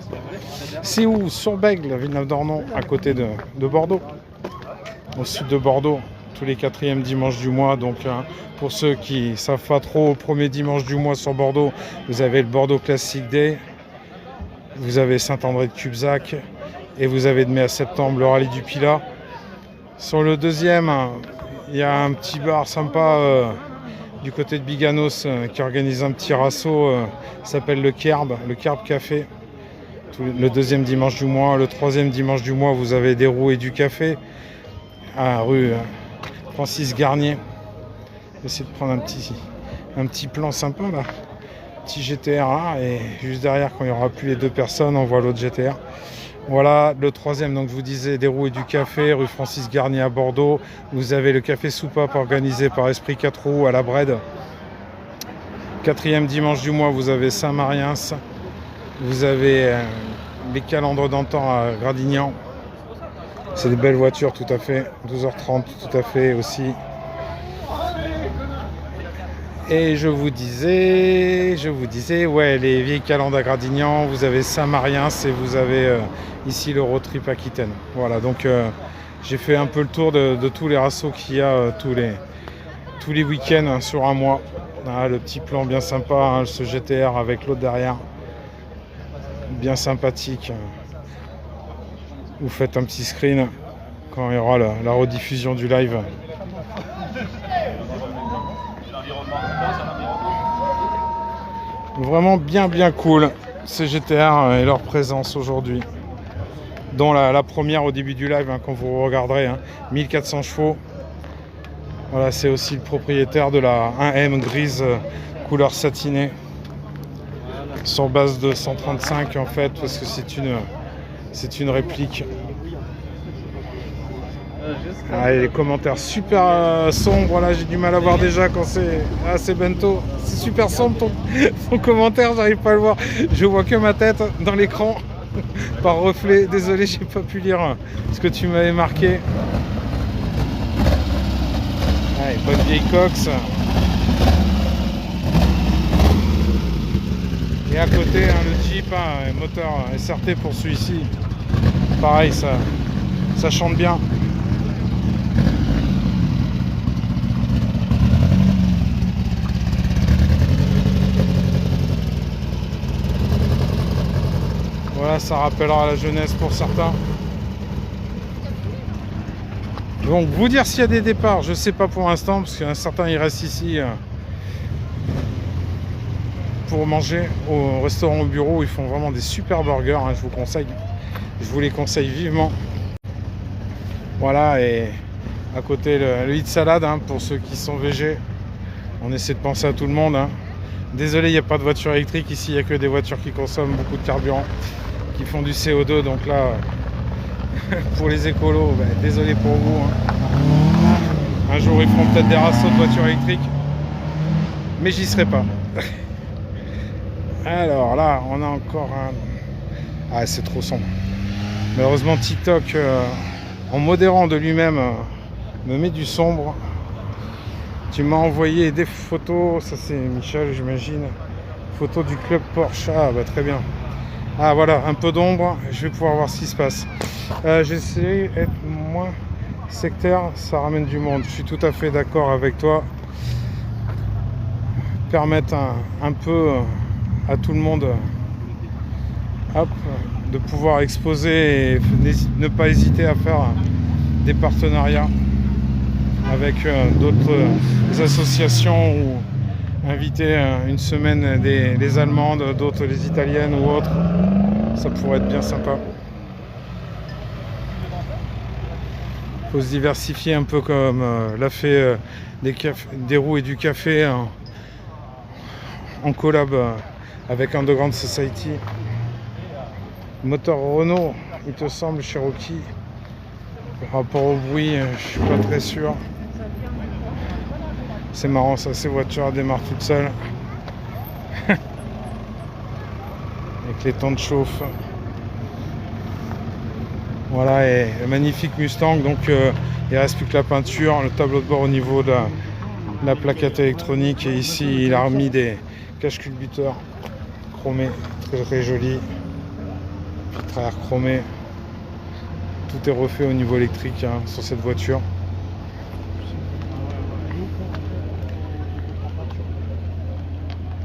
Speaker 2: C'est où? Sur Bègles, Villeneuve-d'Ornon, à côté de Bordeaux. Au sud de Bordeaux, tous les 4e dimanches du mois. Donc, pour ceux qui ne savent pas trop, au premier dimanche du mois sur Bordeaux, vous avez le Bordeaux Classic Day. Vous avez Saint-André de Cubzac. Et vous avez de mai à septembre le rallye du Pilat. Sur le deuxième, il y a un petit bar sympa du côté de Biganos qui organise un petit rasso, s'appelle le Kerb Café. Le deuxième dimanche du mois. Le troisième dimanche du mois, vous avez des roues et du café à rue Francis Garnier. Essayez de prendre un petit plan sympa là. Petit GTR là, et juste derrière, quand il n'y aura plus les deux personnes, on voit l'autre GTR. Voilà, le troisième, donc je vous disais, des roues et du café, rue Francis Garnier à Bordeaux. Vous avez le café soupape organisé par Esprit 4 roues à la Brède. Quatrième dimanche du mois, vous avez Saint-Mariens. Vous avez les calandres d'antan à Gradignan. C'est des belles voitures, tout à fait. 12h30, tout à fait aussi. Et je vous disais, ouais, les vieilles calandres à Gradignan, vous avez Saint-Mariens et vous avez ici le road trip Aquitaine. Voilà, donc j'ai fait un peu le tour de tous les rassos qu'il y a tous les week-ends hein, sur un mois. Ah, le petit plan bien sympa, hein, ce GTR avec l'autre derrière, bien sympathique. Vous faites un petit screen quand il y aura la rediffusion du live. Vraiment bien cool ces GTR et leur présence aujourd'hui, dont la première au début du live hein, quand vous regarderez, hein, 1400 chevaux. Voilà, c'est aussi le propriétaire de la 1M grise couleur satinée sur base de 135 en fait, parce que c'est une réplique. Ah, et les commentaires super sombres, là j'ai du mal à voir déjà quand c'est Bento. C'est super sombre ton commentaire, j'arrive pas à le voir. Je vois que ma tête dans l'écran par reflet. Désolé, j'ai pas pu lire ce que tu m'avais marqué. Allez, bonne vieille Cox. Et à côté le Jeep, moteur SRT pour celui-ci. Pareil, ça chante bien. Voilà, ça rappellera la jeunesse pour certains. Donc, vous dire s'il y a des départs, je sais pas pour l'instant, parce qu'un certain il reste ici pour manger au restaurant au bureau. Ils font vraiment des super burgers, hein, je vous les conseille vivement. Voilà, et à côté le hit salade hein, pour ceux qui sont végés. On essaie de penser à tout le monde. Hein. Désolé, il n'y a pas de voiture électrique ici, il n'y a que des voitures qui consomment beaucoup de carburant, qui font du CO2, donc là pour les écolos, désolé pour vous hein. Un jour ils feront peut-être des rassos de voitures électriques, mais j'y serai pas. Alors là on a encore un... Ah, c'est trop sombre. Malheureusement TikTok en modérant de lui-même me met du sombre. Tu m'as envoyé des photos, ça c'est Michel j'imagine, photos du club Porsche. Ah bah très bien. Ah voilà, un peu d'ombre, je vais pouvoir voir ce qui se passe. J'essaie d'être moins sectaire, ça ramène du monde. Je suis tout à fait d'accord avec toi. Permettre un peu à tout le monde hop, de pouvoir exposer et ne pas hésiter à faire des partenariats avec d'autres associations ou inviter une semaine les Allemandes, d'autres les Italiennes ou autres. Ça pourrait être bien sympa. Il faut se diversifier un peu comme l'a fait des roues et du café en collab avec Underground Society. Moteur Renault, il te semble, Cherokee. Par rapport au bruit, je suis pas très sûr. C'est marrant ça, ces voitures démarrent toutes seules. Avec les temps de chauffe. Voilà, et le magnifique Mustang, donc il reste plus que la peinture, le tableau de bord au niveau de la plaquette électronique, et ici il a remis des caches culbuteurs chromés, très très joli, vitre arrière chromé, tout est refait au niveau électrique hein, sur cette voiture.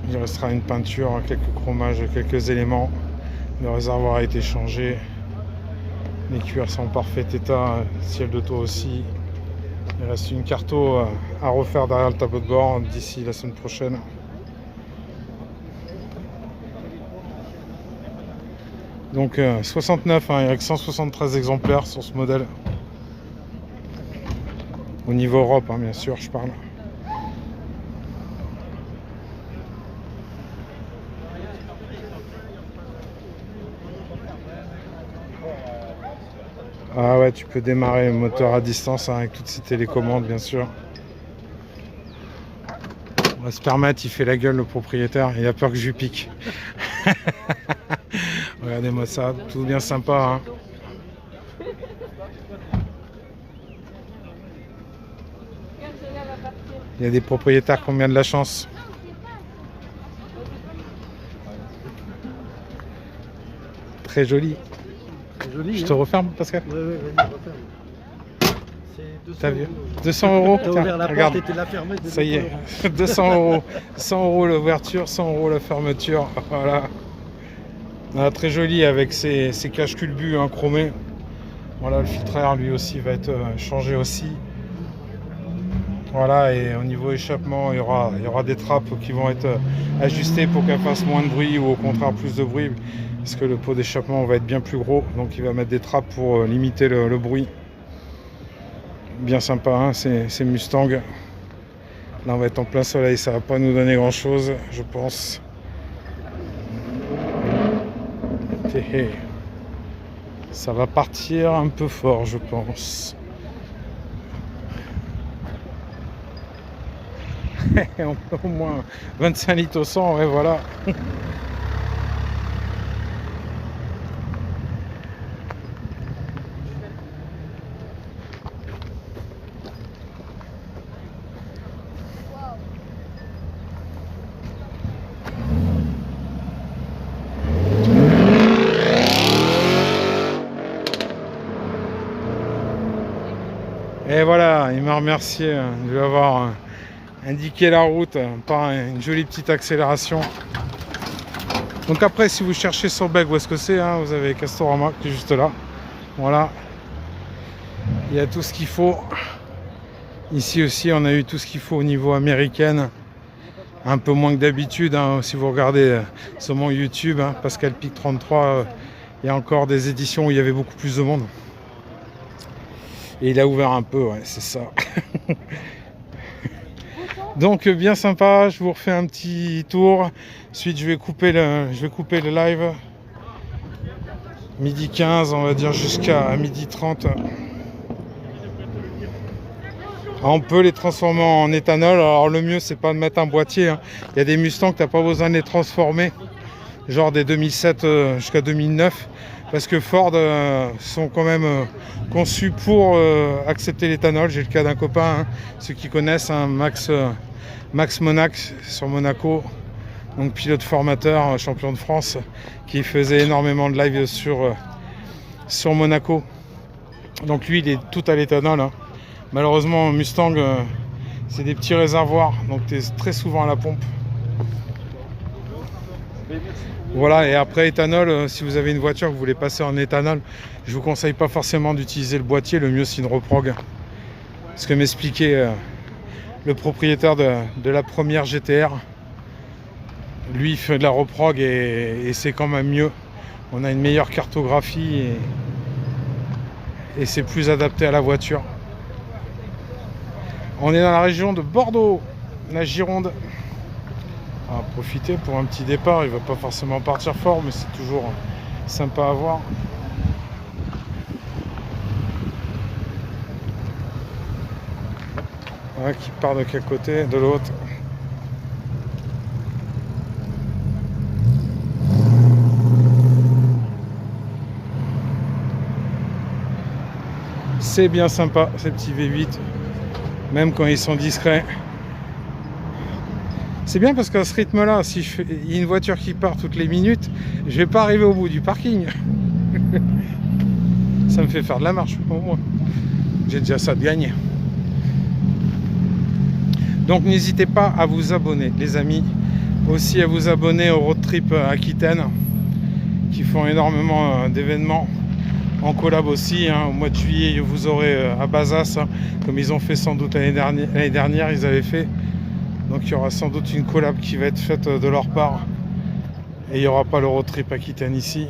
Speaker 2: Il restera une peinture, quelques chromages, quelques éléments, le réservoir a été changé. Les cuirs sont en parfait état, ciel de toit aussi. Il reste une carto à refaire derrière le tableau de bord d'ici la semaine prochaine. Donc 69, hein, il y a que 173 exemplaires sur ce modèle. Au niveau Europe, hein, bien sûr, je parle. Ah ouais, tu peux démarrer le moteur à distance hein, avec toutes ces télécommandes, bien sûr. On va se permettre, il fait la gueule le propriétaire, il a peur que je lui pique. Regardez-moi ça, tout bien sympa. Hein. Il y a des propriétaires qui ont bien de la chance. Très joli.
Speaker 5: Joli,
Speaker 2: Je te referme, Pascal?
Speaker 5: Oui, vas-y, referme. C'est 200
Speaker 2: T'as vu?
Speaker 5: euros.
Speaker 2: 200 euros.
Speaker 5: T'as ouvert la
Speaker 2: Regarde.
Speaker 5: porte et t'es la fermée.
Speaker 2: Ça y est, 200 euros. 100 euros l'ouverture, 100 euros la fermeture. Voilà. Ah, très joli avec ses caches culbus hein, chromés. Voilà, le filtre air lui aussi va être changé aussi. Voilà, et au niveau échappement, il y aura des trappes qui vont être ajustées pour qu'elles fassent moins de bruit ou au contraire plus de bruit. Parce que le pot d'échappement va être bien plus gros, donc il va mettre des trappes pour limiter le bruit. Bien sympa, hein, c'est Mustang. Là on va être en plein soleil, ça va pas nous donner grand chose, je pense. Ça va partir un peu fort, je pense. On peut au moins 25 litres au 100, et voilà. Et voilà, il m'a remercié de lui avoir indiqué la route par une jolie petite accélération. Donc après, si vous cherchez sur Bègles, où est-ce que c'est hein, vous avez Castorama qui est juste là. Voilà. Il y a tout ce qu'il faut. Ici aussi, on a eu tout ce qu'il faut au niveau américain. Un peu moins que d'habitude. Hein, si vous regardez sur mon YouTube, hein, Pascal Pic 33, il y a encore des éditions où il y avait beaucoup plus de monde. Et il a ouvert un peu, ouais, c'est ça. Donc bien sympa, je vous refais un petit tour. Ensuite je vais couper le live. Midi 15, on va dire jusqu'à midi 30. On peut les transformer en éthanol. Alors le mieux c'est pas de mettre un boîtier. Hein. Il y a des Mustangs que tu n'as pas besoin de les transformer. Genre des 2007 jusqu'à 2009. Parce que Ford sont quand même conçus pour accepter l'éthanol. J'ai le cas d'un copain, hein, ceux qui connaissent, hein, Max Monac sur Monaco, donc pilote formateur, champion de France, qui faisait énormément de live sur Monaco. Donc lui, il est tout à l'éthanol. Hein. Malheureusement, Mustang, c'est des petits réservoirs, donc tu es très souvent à la pompe. Voilà, et après éthanol, si vous avez une voiture que vous voulez passer en éthanol, je vous conseille pas forcément d'utiliser le boîtier, le mieux c'est une reprog. Ce que m'expliquait le propriétaire de la première GTR, lui il fait de la reprog et c'est quand même mieux. On a une meilleure cartographie et c'est plus adapté à la voiture. On est dans la région de Bordeaux, la Gironde. On va profiter pour un petit départ, il va pas forcément partir fort, mais c'est toujours Sympa à voir. Ouais, qui part de quel côté? De l'autre. C'est bien sympa ces petits V8, même quand ils sont discrets. C'est bien parce qu'à ce rythme-là, si il y a une voiture qui part toutes les minutes, je vais pas arriver au bout du parking. Ça me fait faire de la marche pour moi. J'ai déjà ça de gagné. Donc n'hésitez pas à vous abonner, les amis. Aussi à vous abonner au Road Trip Aquitaine, qui font énormément d'événements. En collab aussi, hein. Au mois de juillet, vous aurez à Bazas, hein, comme ils ont fait sans doute l'année dernière, ils avaient fait. Donc il y aura sans doute une collab qui va être faite de leur part. Et il n'y aura pas le Road Trip Aquitaine ici.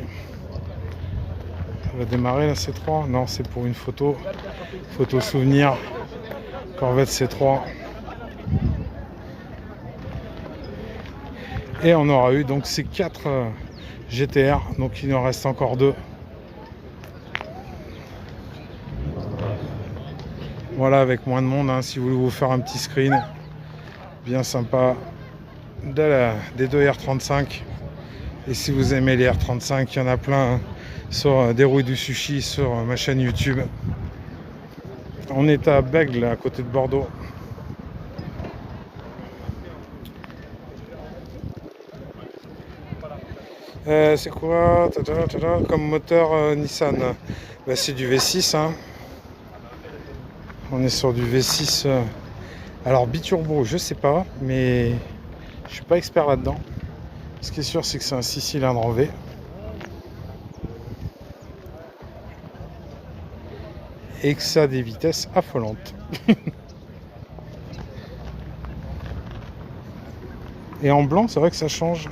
Speaker 2: Ça va démarrer la C3. Non, c'est pour une photo. Photo souvenir. Corvette C3. Et on aura eu donc ces 4 GTR. Donc il en reste encore 2. Voilà, avec moins de monde, hein, si vous voulez vous faire un petit screen bien sympa des 2 R35. Et si vous aimez les R35, il y en a plein hein, sur des roues du sushi sur ma chaîne YouTube. On est à Bègle, à côté de Bordeaux. C'est quoi comme moteur Nissan? Bah, c'est du V6 hein. On est sur du V6. Alors biturbo, je sais pas, mais je suis pas expert là-dedans. Ce qui est sûr, c'est que c'est un 6 cylindres en V. Et que ça a des vitesses affolantes. Et en blanc, c'est vrai que ça change.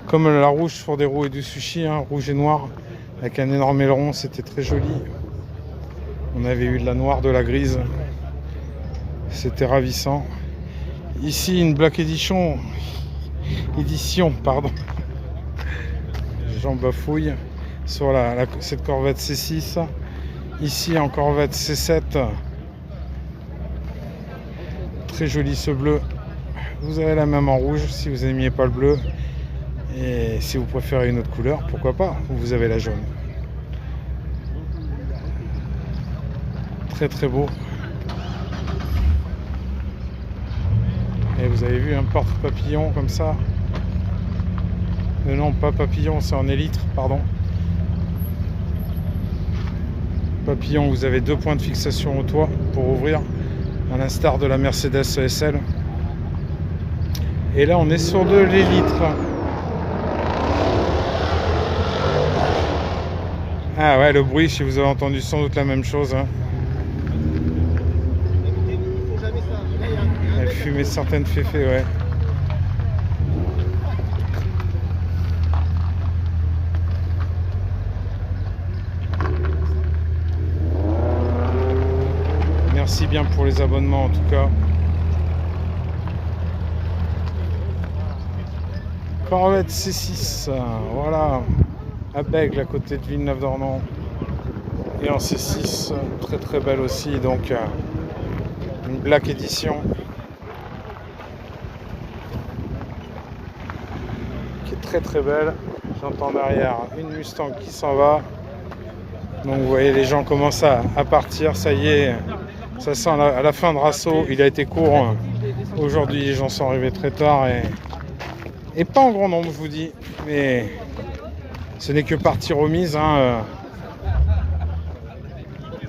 Speaker 2: Comme la rouge sur des roues et du sushi, hein, rouge et noir, avec un énorme aileron, c'était très joli. On avait eu de la noire, de la grise. C'était ravissant. Ici, une Black Edition. Pardon. J'en bafouille. Sur cette Corvette C6. Ici, en Corvette C7. Très joli ce bleu. Vous avez la même en rouge si vous n'aimiez pas le bleu. Et si vous préférez une autre couleur, pourquoi pas. Vous avez la jaune. Très très beau. Et vous avez vu un porte-papillon comme ça. Non, pas papillon, c'est en élytre, pardon. Papillon, vous avez 2 points de fixation au toit pour ouvrir, à l'instar de la Mercedes SL. Et là, on est sur de l'élytre. Ah ouais, le bruit, si vous avez entendu sans doute la même chose. Hein. Elle fumait certaines féfés, ouais. Merci bien pour les abonnements en tout cas. Corvette C6, voilà, à Bègle, à côté de Villeneuve-d'Ornon. Et en C6, très très belle aussi, donc une Black Edition. Qui est très très belle. J'entends derrière une Mustang qui s'en va. Donc vous voyez, les gens commencent à partir, ça y est. Ça sent à la fin de Rasso, il a été court. Aujourd'hui, les gens sont arrivés très tard et pas en grand nombre, je vous dis. Mais ce n'est que partie remise. Hein.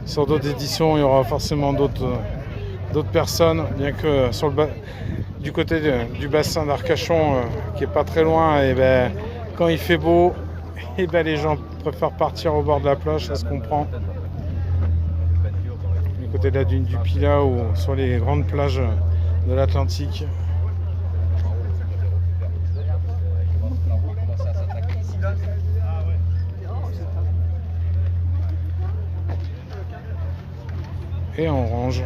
Speaker 2: Sur d'autres éditions, il y aura forcément d'autres personnes. Bien que sur du côté du bassin d'Arcachon, qui est pas très loin, et ben, quand il fait beau, et ben, les gens préfèrent partir au bord de la plage, ça se comprend. Du côté de la dune du Pilat ou sur les grandes plages de l'Atlantique. Et en orange.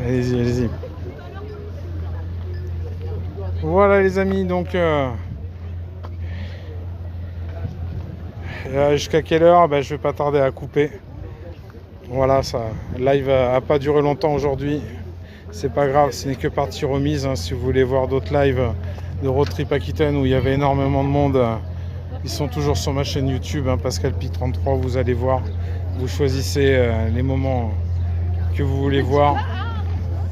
Speaker 2: Allez-y, allez-y. Voilà les amis, donc jusqu'à quelle heure? Je vais pas tarder à couper. Voilà, ça, le live a pas duré longtemps aujourd'hui. C'est pas grave, ce n'est que partie remise. Hein, si vous voulez voir d'autres lives de Road Trip Aquitaine où il y avait énormément de monde, ils sont toujours sur ma chaîne YouTube, hein, Pascal Pic 33, vous allez voir. Vous choisissez les moments que vous voulez voir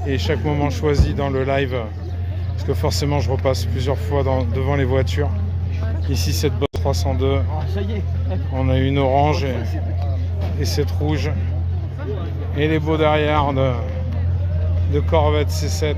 Speaker 2: et chaque moment choisi dans le live, parce que forcément je repasse plusieurs fois devant les voitures. Ici cette Boss 302, on a une orange et cette rouge, et les beaux derrière de Corvette C7.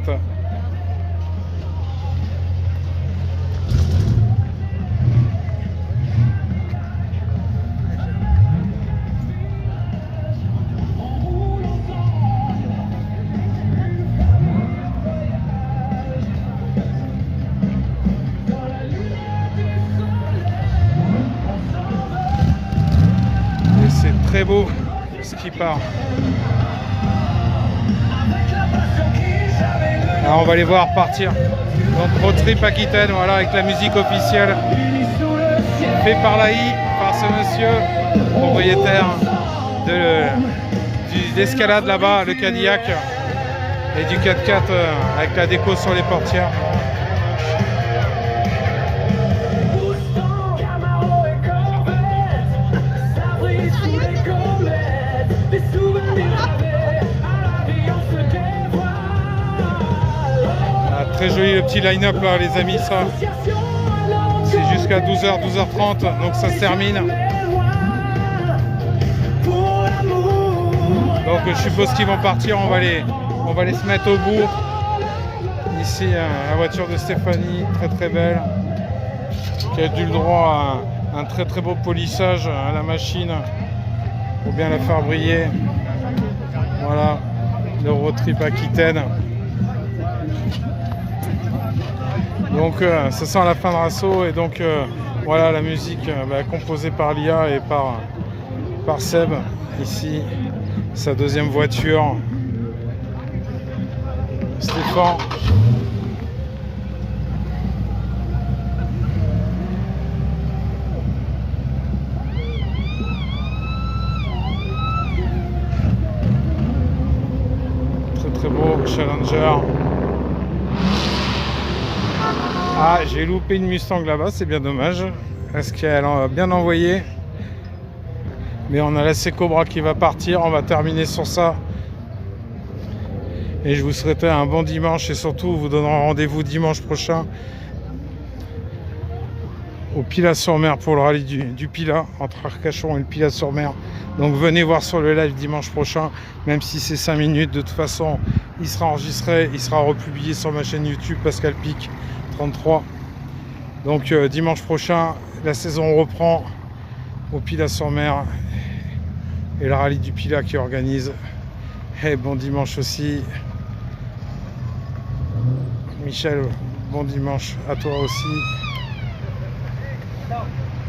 Speaker 2: Et c'est très beau ce qui part. Alors on va les voir partir. Donc Road Trip Aquitaine, voilà, avec la musique officielle fait par l'AI, par ce monsieur propriétaire d'Escalade là-bas, le Cadillac, et du 4x4 avec la déco sur les portières. Très joli le petit line-up là les amis, ça c'est jusqu'à 12h, 12h30, donc ça se termine. Donc je suppose qu'ils vont partir, on va les se mettre au bout. Ici la voiture de Stéphanie, très très belle, qui a eu le droit à un très très beau polissage à la machine pour bien la faire briller. Voilà, le Road Trip Aquitaine. Donc ça sent la fin de Rasso, et donc voilà la musique composée par l'IA et par Seb. Ici sa deuxième voiture, Stéphane. Très très beau Challenger. Ah, j'ai loupé une Mustang là-bas, c'est bien dommage. Est-ce qu'elle a bien envoyé? Mais on a laissé Cobra qui va partir, on va terminer sur ça. Et je vous souhaite un bon dimanche, et surtout vous donnerons rendez-vous dimanche prochain au Pilat-sur-Mer pour le rallye du Pilat, entre Arcachon et le Pilat-sur-Mer. Donc venez voir sur le live dimanche prochain, même si c'est 5 minutes, de toute façon il sera enregistré, il sera republié sur ma chaîne YouTube Pascal Pic 33. Donc dimanche prochain la saison reprend au Pilat-sur-Mer et le rallye du Pilat qui organise. Et bon dimanche aussi Michel, bon dimanche à toi aussi.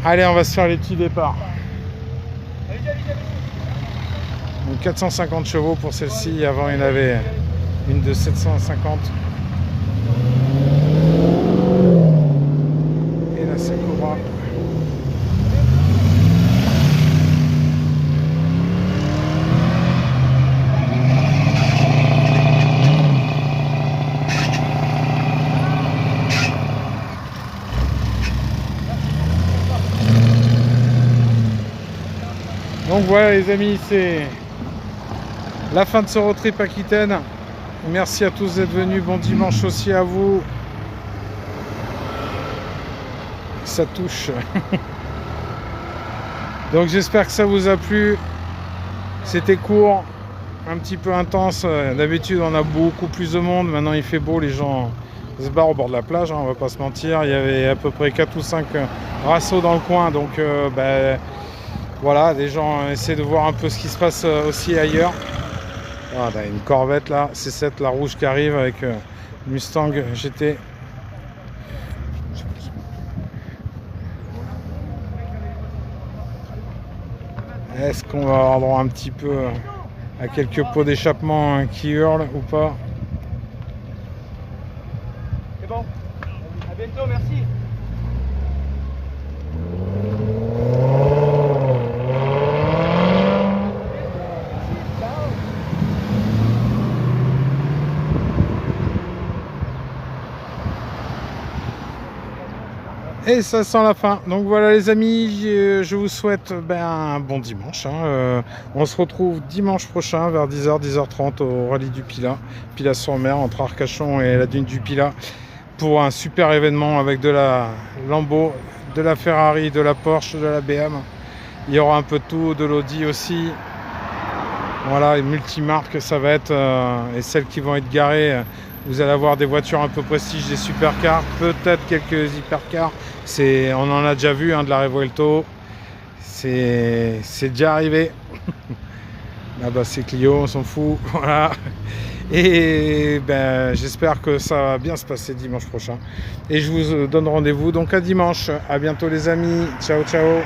Speaker 2: Allez, on va se faire les petits départs. Donc 450 chevaux pour celle-ci, avant il y en avait une de 750. Et là c'est Cobra. Donc voilà les amis, c'est la fin de ce road trip Aquitaine. Merci à tous d'être venus, bon dimanche aussi à vous. Ça touche. Donc j'espère que ça vous a plu. C'était court, un petit peu intense. D'habitude on a beaucoup plus de monde, maintenant il fait beau, les gens se barrent au bord de la plage, hein, on va pas se mentir. Il y avait à peu près 4 ou 5 rassos dans le coin, donc voilà, des gens essaient de voir un peu ce qui se passe aussi ailleurs. Ah, on a une Corvette là, C7, la rouge qui arrive avec Mustang GT. Est-ce qu'on va avoir droit un petit peu à quelques pots d'échappement qui hurlent ou pas?
Speaker 1: C'est bon.
Speaker 3: bientôt, merci.
Speaker 2: Et ça sent la fin. Donc voilà les amis, je vous souhaite un bon dimanche. On se retrouve dimanche prochain vers 10h, 10h30 au rallye du Pilat, Pilat-sur-Mer, entre Arcachon et la dune du Pilat, pour un super événement avec de la Lambo, de la Ferrari, de la Porsche, de la BM. Il y aura un peu de tout, de l'Audi aussi. Voilà, une multimarque ça va être, et celles qui vont être garées, vous allez avoir des voitures un peu prestige, des supercars, peut-être quelques hypercars. On en a déjà vu, de la Revuelto. C'est déjà arrivé. Là-bas c'est Clio, on s'en fout. Voilà. Et j'espère que ça va bien se passer dimanche prochain. Et je vous donne rendez-vous donc à dimanche. À bientôt les amis. Ciao, ciao.